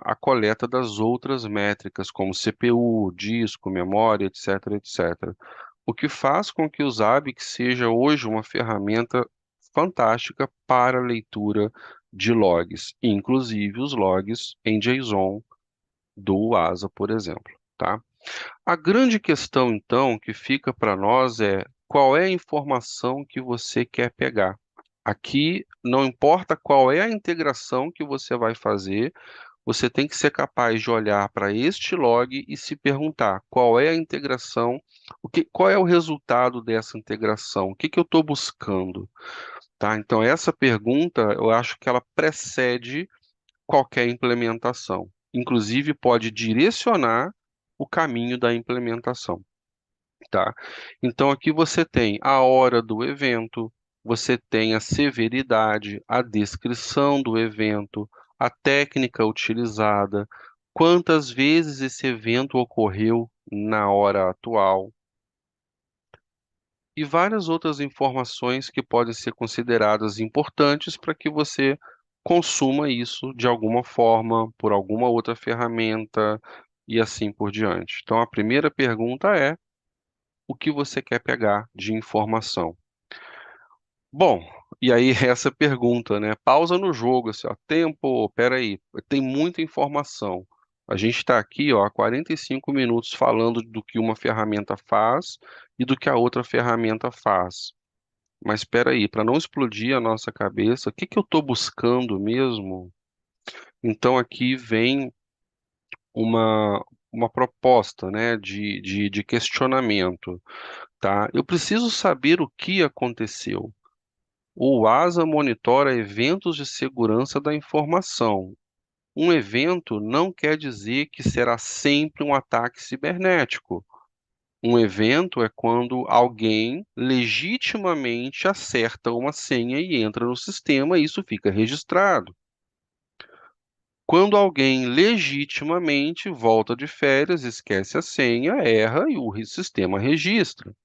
a coleta das outras métricas, como CPU, disco, memória, etc, etc. O que faz com que o Zabbix seja hoje uma ferramenta fantástica para leitura de logs, inclusive os logs em JSON do ASA, por exemplo, tá? A grande questão, então, que fica para nós é qual é a informação que você quer pegar. Aqui, não importa qual é a integração que você vai fazer, você tem que ser capaz de olhar para este log e se perguntar qual é a integração, qual é o resultado dessa integração, o que que eu estou buscando, tá? Então, essa pergunta, eu acho que ela precede qualquer implementação. Inclusive, pode direcionar o caminho da implementação, tá? Então, aqui você tem a hora do evento, você tem a severidade, a descrição do evento, a técnica utilizada, quantas vezes esse evento ocorreu na hora atual e várias outras informações que podem ser consideradas importantes para que você consuma isso de alguma forma, por alguma outra ferramenta e assim por diante. Então, a primeira pergunta é: o que você quer pegar de informação? Bom, e aí essa pergunta, né? Pausa no jogo, assim, ó, tempo, peraí, tem muita informação. A gente está aqui, ó, há 45 minutos falando do que uma ferramenta faz e do que a outra ferramenta faz. Mas espera aí, para não explodir a nossa cabeça, o que que eu estou buscando mesmo? Então aqui vem uma, uma proposta, né, de questionamento, tá? Eu preciso saber o que aconteceu. O ASA monitora eventos de segurança da informação. Um evento não quer dizer que será sempre um ataque cibernético. Um evento é quando alguém legitimamente acerta uma senha e entra no sistema e isso fica registrado. Quando alguém legitimamente volta de férias, esquece a senha, erra e o sistema registra.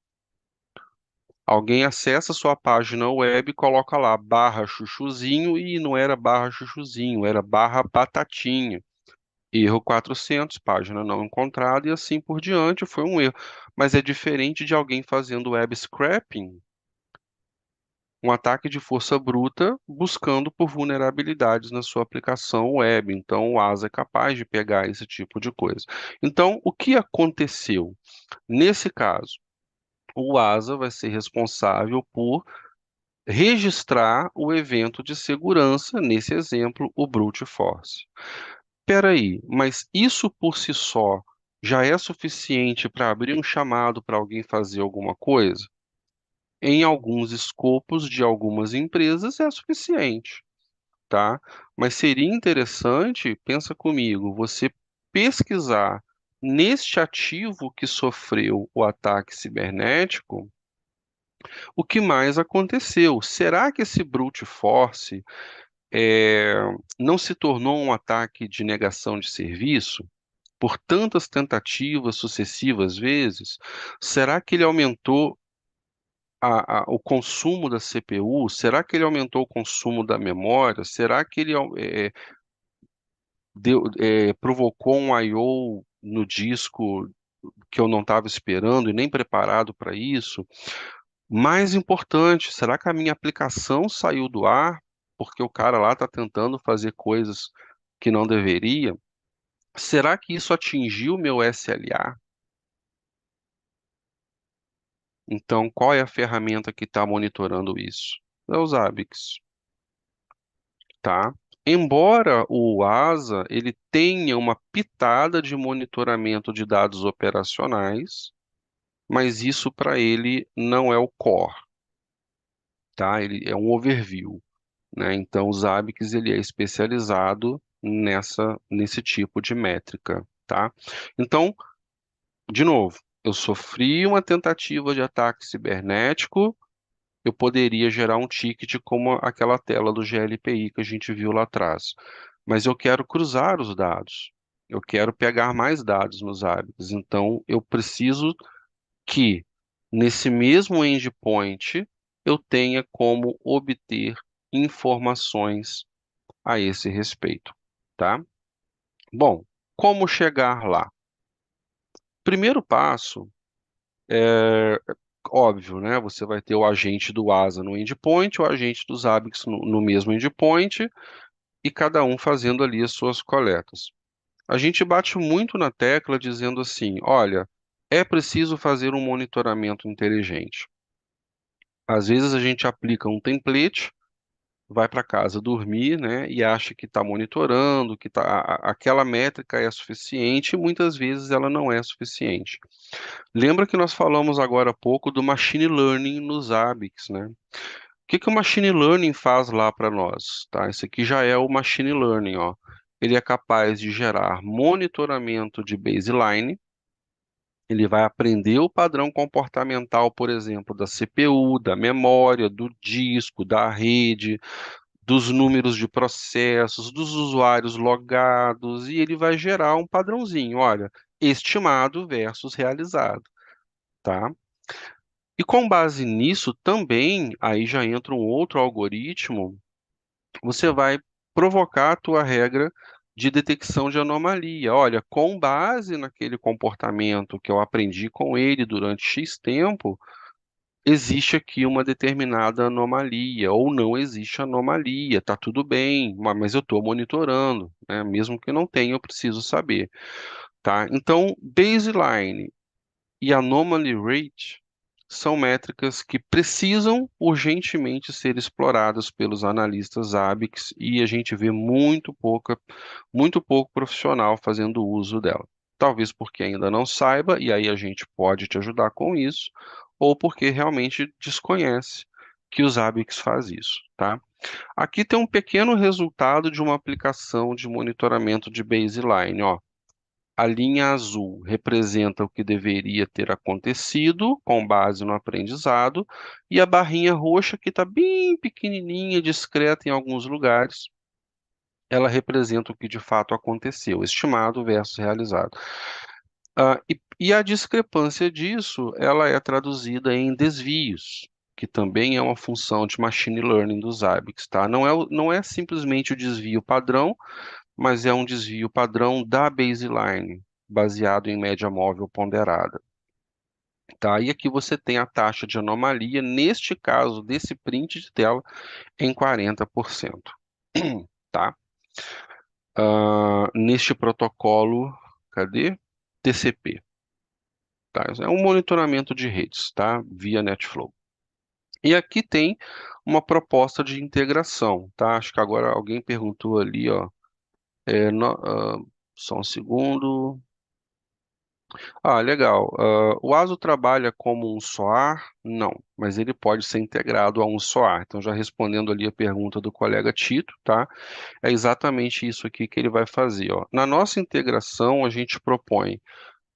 Alguém acessa sua página web, coloca lá barra chuchuzinho e não era barra chuchuzinho, era barra batatinha. Erro 400, página não encontrada e assim por diante, foi um erro. Mas é diferente de alguém fazendo web scraping, um ataque de força bruta buscando por vulnerabilidades na sua aplicação web. Então, o ASA é capaz de pegar esse tipo de coisa. Então, o que aconteceu? Nesse caso, o ASA vai ser responsável por registrar o evento de segurança, nesse exemplo, o brute force. Espera aí, mas isso por si só já é suficiente para abrir um chamado para alguém fazer alguma coisa? Em alguns escopos de algumas empresas é suficiente, tá? Mas seria interessante, pensa comigo, você pesquisar neste ativo que sofreu o ataque cibernético, o que mais aconteceu? Será que esse brute force é, não se tornou um ataque de negação de serviço? Por tantas tentativas sucessivas vezes, será que ele aumentou o consumo da CPU? Será que ele aumentou o consumo da memória? Será que ele provocou um I/O no disco que eu não estava esperando e nem preparado para isso? Mais importante, será que a minha aplicação saiu do ar porque o cara lá está tentando fazer coisas que não deveria? Será que isso atingiu meu SLA? Então, qual é a ferramenta que está monitorando isso? É o Zabbix, tá? Embora o ASA ele tenha uma pitada de monitoramento de dados operacionais, mas isso para ele não é o core, tá? Ele é um overview, né? Então, o Zabbix ele é especializado nesse tipo de métrica, tá? Então, de novo, eu sofri uma tentativa de ataque cibernético. Eu poderia gerar um ticket como aquela tela do GLPI que a gente viu lá atrás. Mas eu quero cruzar os dados. Eu quero pegar mais dados nos hábitos. Então, eu preciso que nesse mesmo endpoint eu tenha como obter informações a esse respeito, tá? Bom, como chegar lá? Primeiro passo é óbvio, né? Você vai ter o agente do ASA no endpoint, o agente dos Zabbix no mesmo endpoint, e cada um fazendo ali as suas coletas. A gente bate muito na tecla dizendo assim: olha, é preciso fazer um monitoramento inteligente. Às vezes a gente aplica um template, vai para casa dormir, né, e acha que está monitorando, que aquela métrica é suficiente, e muitas vezes ela não é suficiente. Lembra que nós falamos agora há pouco do machine learning nos Zabbix, né? O que que o machine learning faz lá para nós, tá? Esse aqui já é o machine learning, ó. Ele é capaz de gerar monitoramento de baseline, ele vai aprender o padrão comportamental, por exemplo, da CPU, da memória, do disco, da rede, dos números de processos, dos usuários logados, e ele vai gerar um padrãozinho, olha, estimado versus realizado, tá? E com base nisso também, aí já entra um outro algoritmo, você vai provocar a tua regra de detecção de anomalia. Olha, com base naquele comportamento que eu aprendi com ele durante X tempo, existe aqui uma determinada anomalia, ou não existe anomalia, tá tudo bem, mas eu estou monitorando, né? Mesmo que não tenha, eu preciso saber, tá? Então, baseline e anomaly rate são métricas que precisam urgentemente ser exploradas pelos analistas ABICS e a gente vê muito pouco profissional fazendo uso dela. Talvez porque ainda não saiba, e aí a gente pode te ajudar com isso, ou porque realmente desconhece que os ABICS faz isso, tá? Aqui tem um pequeno resultado de uma aplicação de monitoramento de baseline, ó. A linha azul representa o que deveria ter acontecido com base no aprendizado, e a barrinha roxa, que está bem pequenininha, discreta em alguns lugares, ela representa o que de fato aconteceu, estimado versus realizado. E a discrepância disso, ela é traduzida em desvios, que também é uma função de machine learning dos ABICs, tá? Não é simplesmente o desvio padrão, mas é um desvio padrão da baseline, baseado em média móvel ponderada, tá? E aqui você tem a taxa de anomalia, neste caso, desse print de tela, em 40%, tá? Neste protocolo, cadê? TCP, tá? É um monitoramento de redes, tá? Via NetFlow. E aqui tem uma proposta de integração, tá? Acho que agora alguém perguntou ali, ó, só um segundo. Legal. O ASO trabalha como um SOAR? Não, mas ele pode ser integrado a um SOAR. Então, já respondendo ali a pergunta do colega Tito, tá? É exatamente isso aqui que ele vai fazer, ó. Na nossa integração, a gente propõe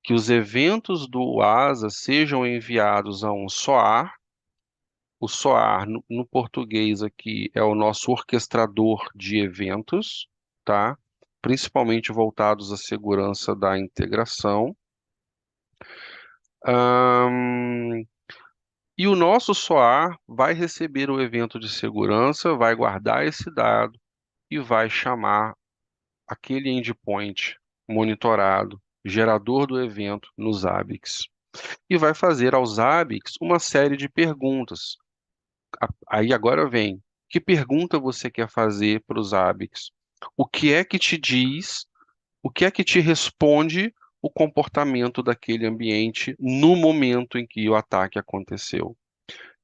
que os eventos do ASA sejam enviados a um SOAR. O SOAR, no português aqui, é o nosso orquestrador de eventos, tá? Principalmente voltados à segurança da integração. Ahn, E o nosso SOAR vai receber o evento de segurança, vai guardar esse dado e vai chamar aquele endpoint monitorado, gerador do evento, nos ABICs. E vai fazer aos ABICs uma série de perguntas. Aí agora vem, que pergunta você quer fazer para os ABICs? O que é que te diz, o que é que te responde o comportamento daquele ambiente no momento em que o ataque aconteceu?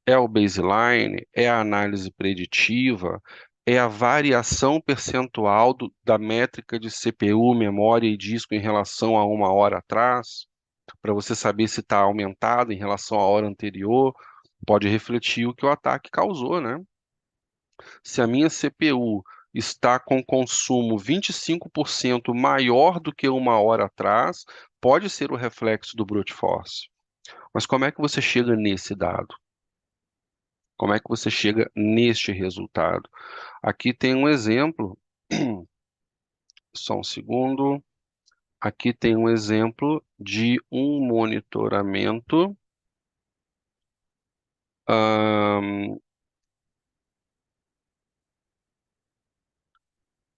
É o baseline? É a análise preditiva? É a variação percentual da métrica de CPU, memória e disco em relação a uma hora atrás? Para você saber se está aumentado em relação à hora anterior, pode refletir o que o ataque causou, né? Se a minha CPU está com consumo 25% maior do que uma hora atrás, pode ser o reflexo do brute force. Mas como é que você chega nesse dado? Como é que você chega neste resultado? Aqui tem um exemplo, só um segundo. Aqui tem um exemplo de um monitoramento ahn,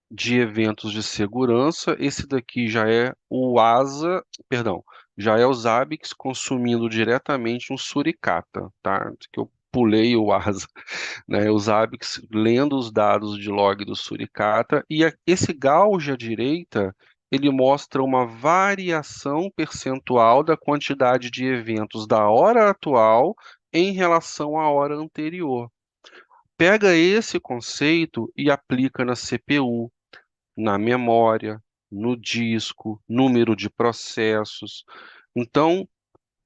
de eventos de segurança. Esse daqui já é o ASA, perdão, já é os ABICs consumindo diretamente um suricata, tá? Que eu pulei o ASA, né? Os ABICs lendo os dados de log do suricata, e esse gauge à direita, ele mostra uma variação percentual da quantidade de eventos da hora atual em relação à hora anterior. Pega esse conceito e aplica na CPU, na memória, no disco, número de processos. Então,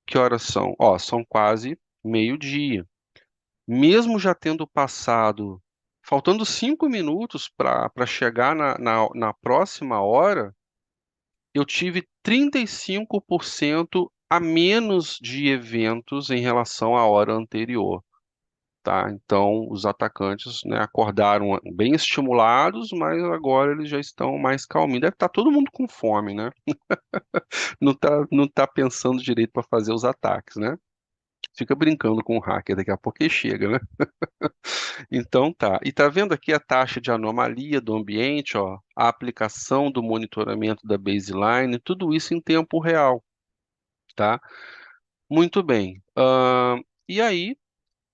que horas são? Ó, são quase meio-dia. Mesmo já tendo passado, faltando 5 minutos para chegar na próxima hora, eu tive 35% a menos de eventos em relação à hora anterior. Tá? Então, os atacantes, né, acordaram bem estimulados, mas agora eles já estão mais calminhos. Deve estar todo mundo com fome, né? Não tá pensando direito para fazer os ataques, né? Fica brincando com o hacker, daqui a pouco ele chega, né? Então tá. E tá vendo aqui a taxa de anomalia do ambiente, ó, a aplicação do monitoramento da baseline, tudo isso em tempo real, tá? Muito bem. E aí,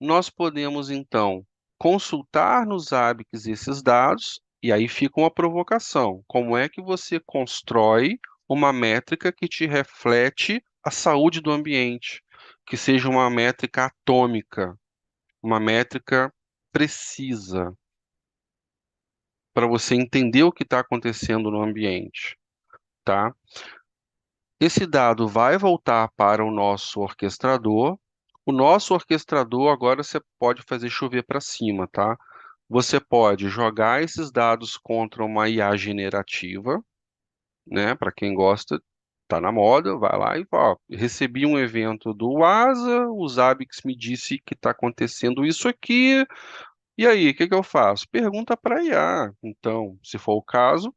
nós podemos, então, consultar nos ABICs esses dados, e aí fica uma provocação. Como é que você constrói uma métrica que te reflete a saúde do ambiente, que seja uma métrica atômica, uma métrica precisa, para você entender o que está acontecendo no ambiente, tá? Esse dado vai voltar para o nosso orquestrador. O nosso orquestrador agora você pode fazer chover para cima, tá? Você pode jogar esses dados contra uma IA generativa, né? Para quem gosta, tá na moda, vai lá e ó, recebi um evento do ASA, o Zabbix me disse que está acontecendo isso aqui. E aí, o que que eu faço? Pergunta para a IA. Então, se for o caso,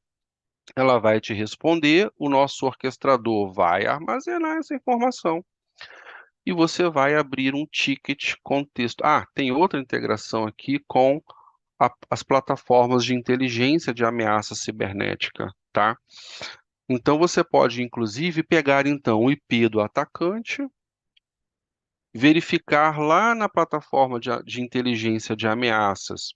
ela vai te responder, o nosso orquestrador vai armazenar essa informação e você vai abrir um ticket com texto. Ah, tem outra integração aqui com as plataformas de inteligência de ameaça cibernética, tá? Então você pode, inclusive, pegar então o IP do atacante, verificar lá na plataforma de inteligência de ameaças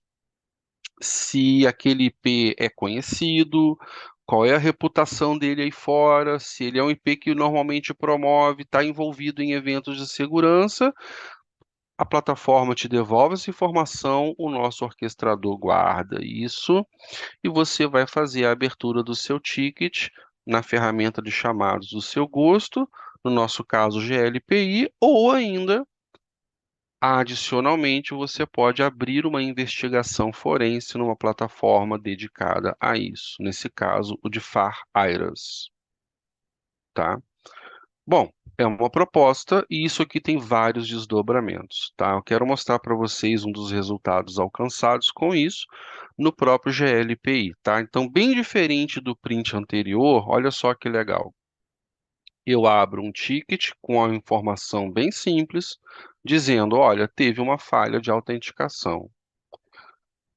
se aquele IP é conhecido, qual é a reputação dele aí fora, se ele é um IP que normalmente promove, está envolvido em eventos de segurança, a plataforma te devolve essa informação, o nosso orquestrador guarda isso e você vai fazer a abertura do seu ticket na ferramenta de chamados do seu gosto, no nosso caso GLPI, ou ainda adicionalmente, você pode abrir uma investigação forense numa plataforma dedicada a isso. Nesse caso, o de FAR IRAS, tá? Bom, é uma proposta e isso aqui tem vários desdobramentos, tá? Eu quero mostrar para vocês um dos resultados alcançados com isso no próprio GLPI, tá? Então, bem diferente do print anterior, olha só que legal. Eu abro um ticket com a informação bem simples, dizendo, olha, teve uma falha de autenticação,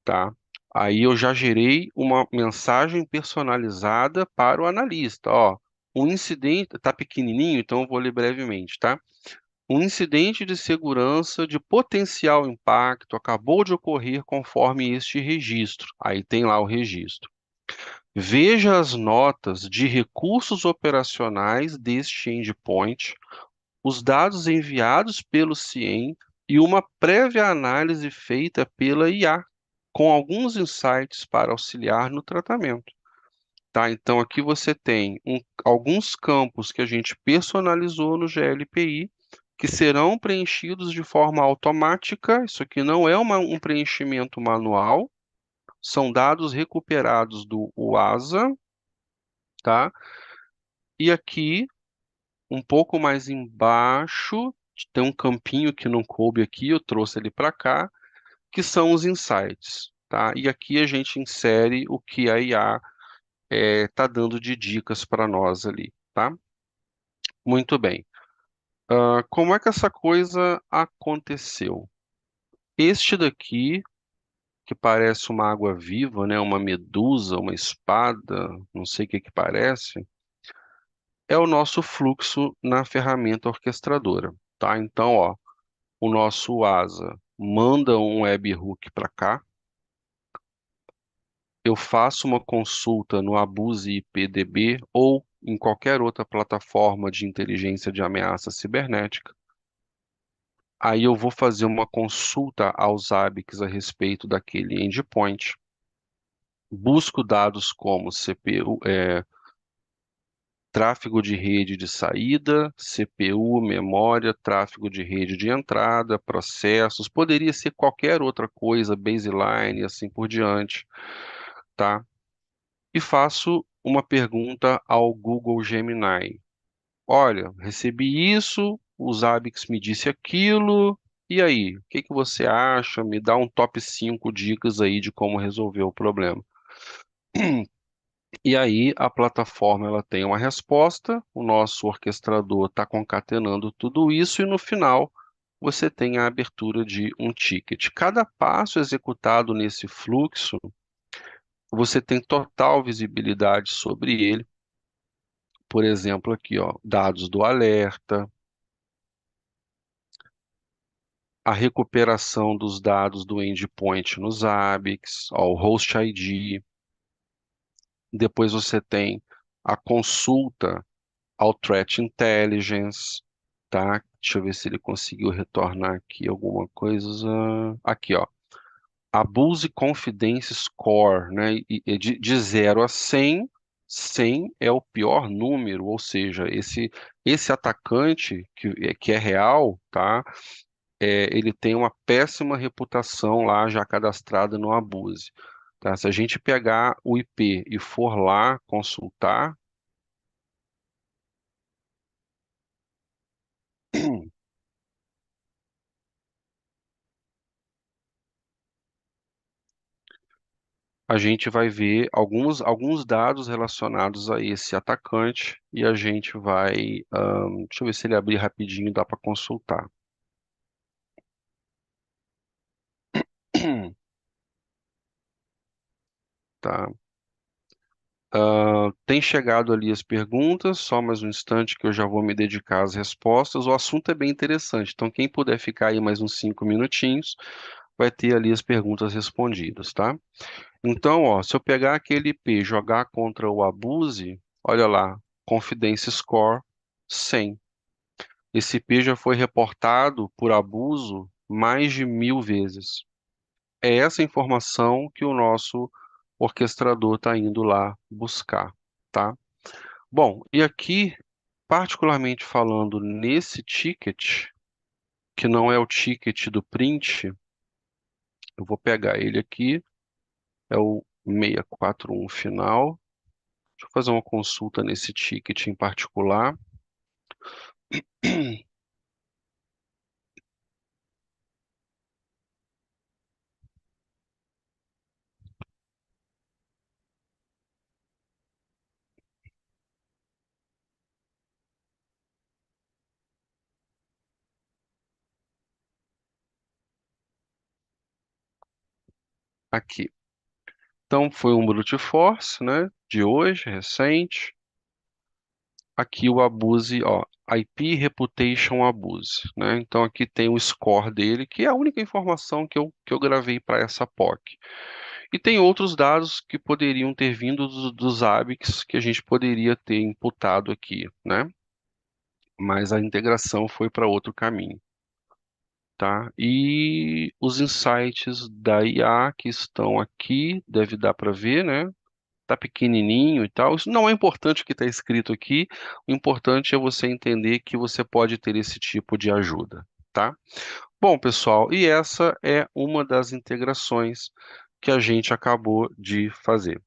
tá? Aí eu já gerei uma mensagem personalizada para o analista, ó. Um incidente, tá pequenininho, então eu vou ler brevemente, tá? Um incidente de segurança de potencial impacto acabou de ocorrer conforme este registro. Aí tem lá o registro. Veja as notas de recursos operacionais deste endpoint, os dados enviados pelo CIEM e uma prévia análise feita pela IA, com alguns insights para auxiliar no tratamento. Tá? Então, aqui você tem alguns campos que a gente personalizou no GLPI, que serão preenchidos de forma automática. Isso aqui não é um preenchimento manual, são dados recuperados do UASA, tá? E aqui um pouco mais embaixo, tem um campinho que não coube aqui, eu trouxe ele para cá, que são os insights, tá? E aqui a gente insere o que a IA está dando de dicas para nós ali, tá? Muito bem. Como é que essa coisa aconteceu? Este daqui, que parece uma água-viva, né? Uma medusa, uma espada, não sei o que que parece, é o nosso fluxo na ferramenta orquestradora, tá? Então, ó, o nosso asa manda um webhook para cá, eu faço uma consulta no Abuse IPDB ou em qualquer outra plataforma de inteligência de ameaça cibernética. Aí eu vou fazer uma consulta aos ABICs a respeito daquele endpoint. Busco dados como CPU, tráfego de rede de saída, CPU, memória, tráfego de rede de entrada, processos, poderia ser qualquer outra coisa, baseline e assim por diante, tá? E faço uma pergunta ao Google Gemini. Olha, recebi isso, o Zabbix me disse aquilo, e aí, o que que você acha? Me dá um top 5 dicas aí de como resolver o problema. E aí a plataforma ela tem uma resposta, o nosso orquestrador está concatenando tudo isso e no final você tem a abertura de um ticket. Cada passo executado nesse fluxo, você tem total visibilidade sobre ele. Por exemplo, aqui, ó, dados do alerta, a recuperação dos dados do endpoint nos Zabbix, ó, o host ID. Depois você tem a consulta ao Threat Intelligence, tá? Deixa eu ver se ele conseguiu retornar aqui alguma coisa. Aqui, ó. Abuse Confidence Score, né? E de 0 a 100, 100 é o pior número, ou seja, esse atacante que é real, tá? Ele tem uma péssima reputação lá já cadastrada no Abuse. Tá? Se a gente pegar o IP e for lá consultar, a gente vai ver alguns dados relacionados a esse atacante e a gente vai. Deixa eu ver se ele abrir rapidinho, dá para consultar. Tá. Tem chegado ali as perguntas, só mais um instante que eu já vou me dedicar às respostas. O assunto é bem interessante, então quem puder ficar aí mais uns 5 minutinhos, vai ter ali as perguntas respondidas, tá? Então, ó, se eu pegar aquele IP e jogar contra o Abuse, olha lá, Confidence Score 100. Esse IP já foi reportado por abuso mais de 1000 vezes. É essa informação que o nosso orquestrador está indo lá buscar, tá? Bom, e aqui, particularmente falando nesse ticket, que não é o ticket do print, eu vou pegar ele aqui, é o 641 final. Deixa eu fazer uma consulta nesse ticket em particular. Aqui. Então, foi um brute force, né? De hoje, recente. Aqui o abuse, ó, IP Reputation Abuse, né? Então aqui tem o score dele, que é a única informação que eu gravei para essa POC. E tem outros dados que poderiam ter vindo dos ABICs que a gente poderia ter imputado aqui, né? Mas a integração foi para outro caminho, tá? E os insights da IA que estão aqui, deve dar para ver, né? Tá pequenininho e tal. Isso não é importante o que está escrito aqui. O importante é você entender que você pode ter esse tipo de ajuda, tá? Bom, pessoal, e essa é uma das integrações que a gente acabou de fazer.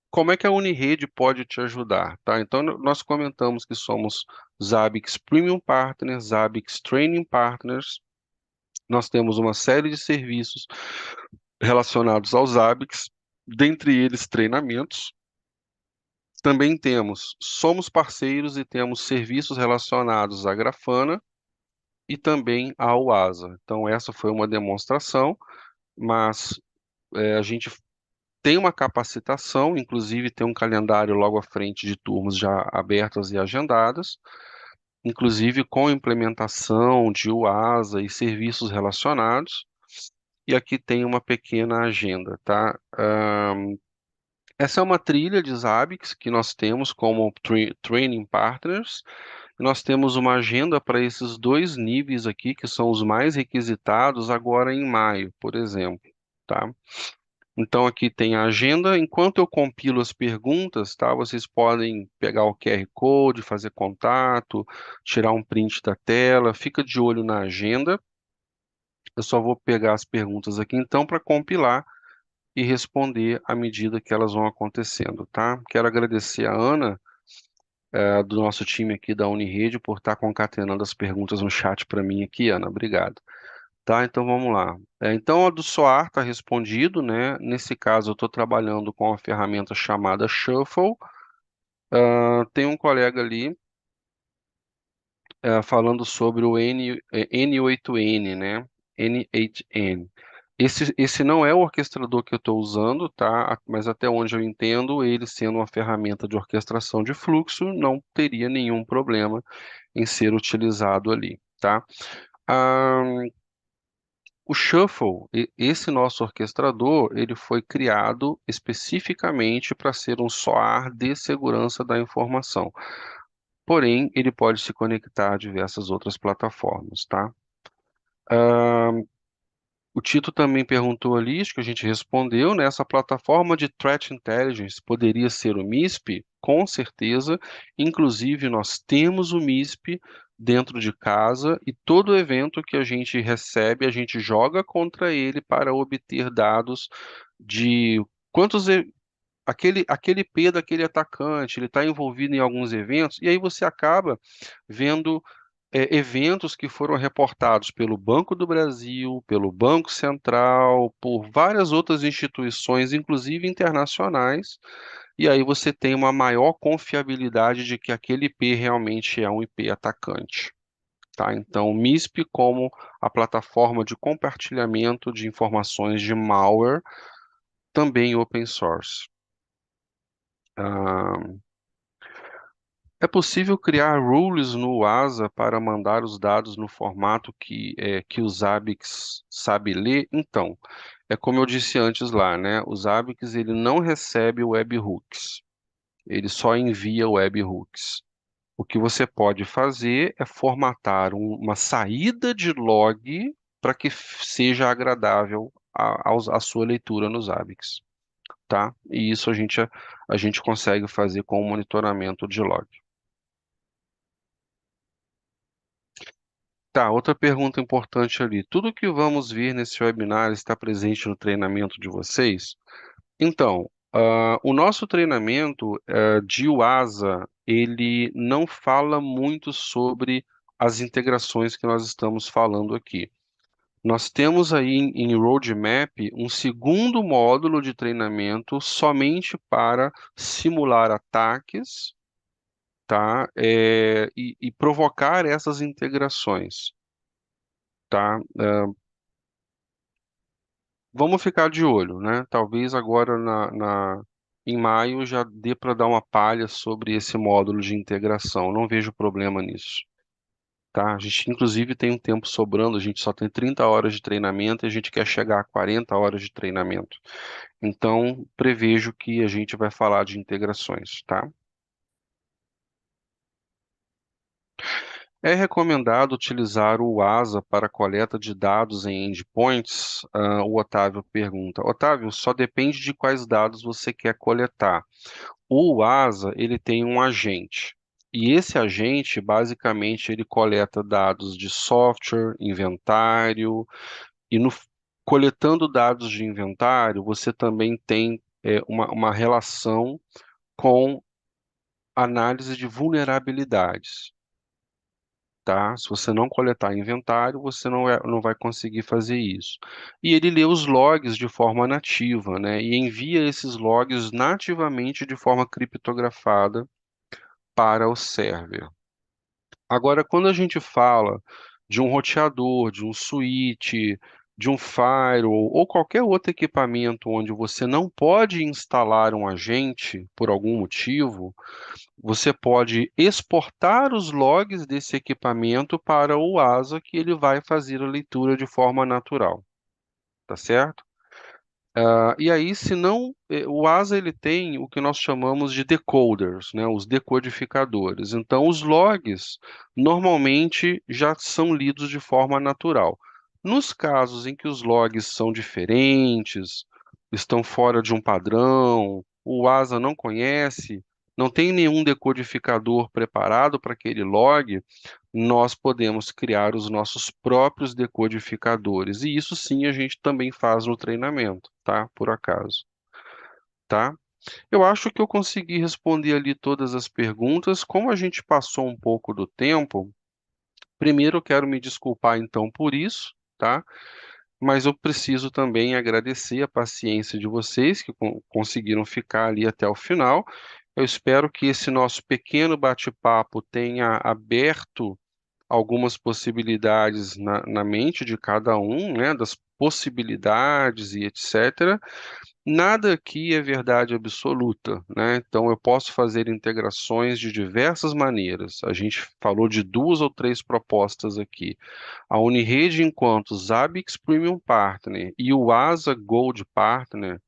Como é que a Unirede pode te ajudar, tá? Então, nós comentamos que somos Zabbix Premium Partners, Zabbix Training Partners. Nós temos uma série de serviços relacionados aos Zabbix, dentre eles treinamentos. Também somos parceiros e temos serviços relacionados à Grafana e também à UASA. Então, essa foi uma demonstração, mas a gente tem uma capacitação, inclusive tem um calendário logo à frente de turmas já abertas e agendadas, inclusive com implementação de UASA e serviços relacionados. E aqui tem uma pequena agenda, tá? Essa é uma trilha de Zabbix que nós temos como Training Partners. Nós temos uma agenda para esses dois níveis aqui, que são os mais requisitados agora em maio, por exemplo, tá? Então aqui tem a agenda. Enquanto eu compilo as perguntas, tá? Vocês podem pegar o QR Code, fazer contato, tirar um print da tela. Fica de olho na agenda. Eu só vou pegar as perguntas aqui então para compilar e responder à medida que elas vão acontecendo, tá? Quero agradecer a Ana, do nosso time aqui da Unirede, por estar concatenando as perguntas no chat para mim aqui, Ana. Obrigado. Tá, então vamos lá. Então a do SOAR está respondido, né? Nesse caso eu estou trabalhando com uma ferramenta chamada Shuffle. Tem um colega ali falando sobre o N8N, né? N8N. Esse não é o orquestrador que eu estou usando, tá? Mas até onde eu entendo, ele sendo uma ferramenta de orquestração de fluxo, não teria nenhum problema em ser utilizado ali, tá? Ah, o Shuffle, esse nosso orquestrador, ele foi criado especificamente para ser um SOAR de segurança da informação. Porém, ele pode se conectar a diversas outras plataformas, tá? O Tito também perguntou ali, acho que a gente respondeu, né? Essa plataforma de Threat Intelligence poderia ser o MISP? Com certeza. Inclusive, nós temos o MISP dentro de casa e todo evento que a gente recebe, a gente joga contra ele para obter dados de quantos aquele IP daquele atacante, ele está envolvido em alguns eventos, e aí você acaba vendo eventos que foram reportados pelo Banco do Brasil, pelo Banco Central, por várias outras instituições, inclusive internacionais, e aí você tem uma maior confiabilidade de que aquele IP realmente é um IP atacante. Tá? Então, o MISP como a plataforma de compartilhamento de informações de malware, também open source. Ah, é possível criar rules no ASA para mandar os dados no formato que o Zabbix sabe ler? Então, é como eu disse antes lá, né? O Zabbix ele não recebe webhooks, ele só envia webhooks. O que você pode fazer é formatar uma saída de log para que seja agradável à sua leitura no Zabbix, tá? E isso a gente consegue fazer com o monitoramento de log. Tá, outra pergunta importante ali. Tudo que vamos ver nesse webinar está presente no treinamento de vocês? Então, o nosso treinamento de UASA, ele não fala muito sobre as integrações que nós estamos falando aqui. Nós temos aí em Roadmap um segundo módulo de treinamento somente para simular ataques, tá? E provocar essas integrações. Tá? Vamos ficar de olho, né? Talvez agora em maio já dê para dar uma palha sobre esse módulo de integração. Não vejo problema nisso, tá? A gente inclusive tem um tempo sobrando, a gente só tem 30 horas de treinamento e a gente quer chegar a 40 horas de treinamento. Então, prevejo que a gente vai falar de integrações, tá? É recomendado utilizar o ASA para coleta de dados em endpoints? O Otávio pergunta. Otávio, só depende de quais dados você quer coletar. O ASA, ele tem um agente. E esse agente, basicamente, ele coleta dados de software, inventário, e coletando dados de inventário, você também tem uma relação com análise de vulnerabilidades. Tá? Se você não coletar inventário, você não vai conseguir fazer isso. E ele lê os logs de forma nativa, né? E envia esses logs nativamente de forma criptografada para o server. Agora, quando a gente fala de um roteador, de um switch, de um firewall ou qualquer outro equipamento onde você não pode instalar um agente por algum motivo, você pode exportar os logs desse equipamento para o ASA, que ele vai fazer a leitura de forma natural, tá certo? E aí, se não, o ASA ele tem o que nós chamamos de decoders, né, os decodificadores. Então, os logs normalmente já são lidos de forma natural. Nos casos em que os logs são diferentes, estão fora de um padrão, o ASA não conhece, não tem nenhum decodificador preparado para aquele log, nós podemos criar os nossos próprios decodificadores. E isso sim a gente também faz no treinamento, tá? Por acaso, tá? Eu acho que eu consegui responder ali todas as perguntas. Como a gente passou um pouco do tempo, primeiro eu quero me desculpar então por isso, tá? Mas eu preciso também agradecer a paciência de vocês que conseguiram ficar ali até o final. Eu espero que esse nosso pequeno bate-papo tenha aberto algumas possibilidades na mente de cada um, né, das possibilidades e etc. Nada aqui é verdade absoluta, né? Então eu posso fazer integrações de diversas maneiras. A gente falou de duas ou três propostas aqui. A Unirede, enquanto Zabbix Premium Partner e o ASA Gold Partner,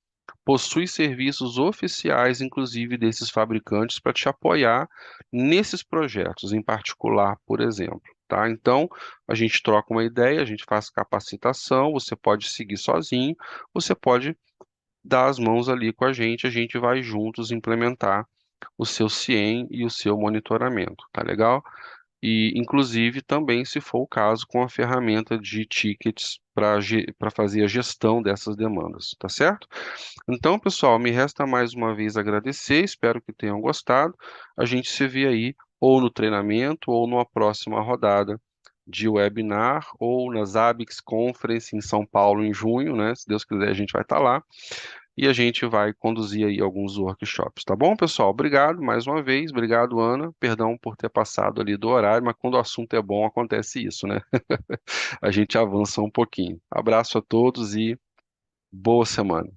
possui serviços oficiais, inclusive desses fabricantes, para te apoiar nesses projetos, em particular, por exemplo. Tá? Então, a gente troca uma ideia, a gente faz capacitação, você pode seguir sozinho, você pode dar as mãos ali com a gente vai juntos implementar o seu CIEM e o seu monitoramento, tá legal? E, inclusive, também, se for o caso, com a ferramenta de tickets para fazer a gestão dessas demandas, tá certo? Então, pessoal, me resta mais uma vez agradecer, espero que tenham gostado. A gente se vê aí ou no treinamento ou numa próxima rodada de webinar ou na Zabbix Conference em São Paulo em junho, né? Se Deus quiser, a gente vai estar lá e a gente vai conduzir aí alguns workshops, tá bom, pessoal? Obrigado mais uma vez, obrigado, Ana. Perdão por ter passado ali do horário, mas quando o assunto é bom, acontece isso, né? A gente avança um pouquinho. Abraço a todos e boa semana.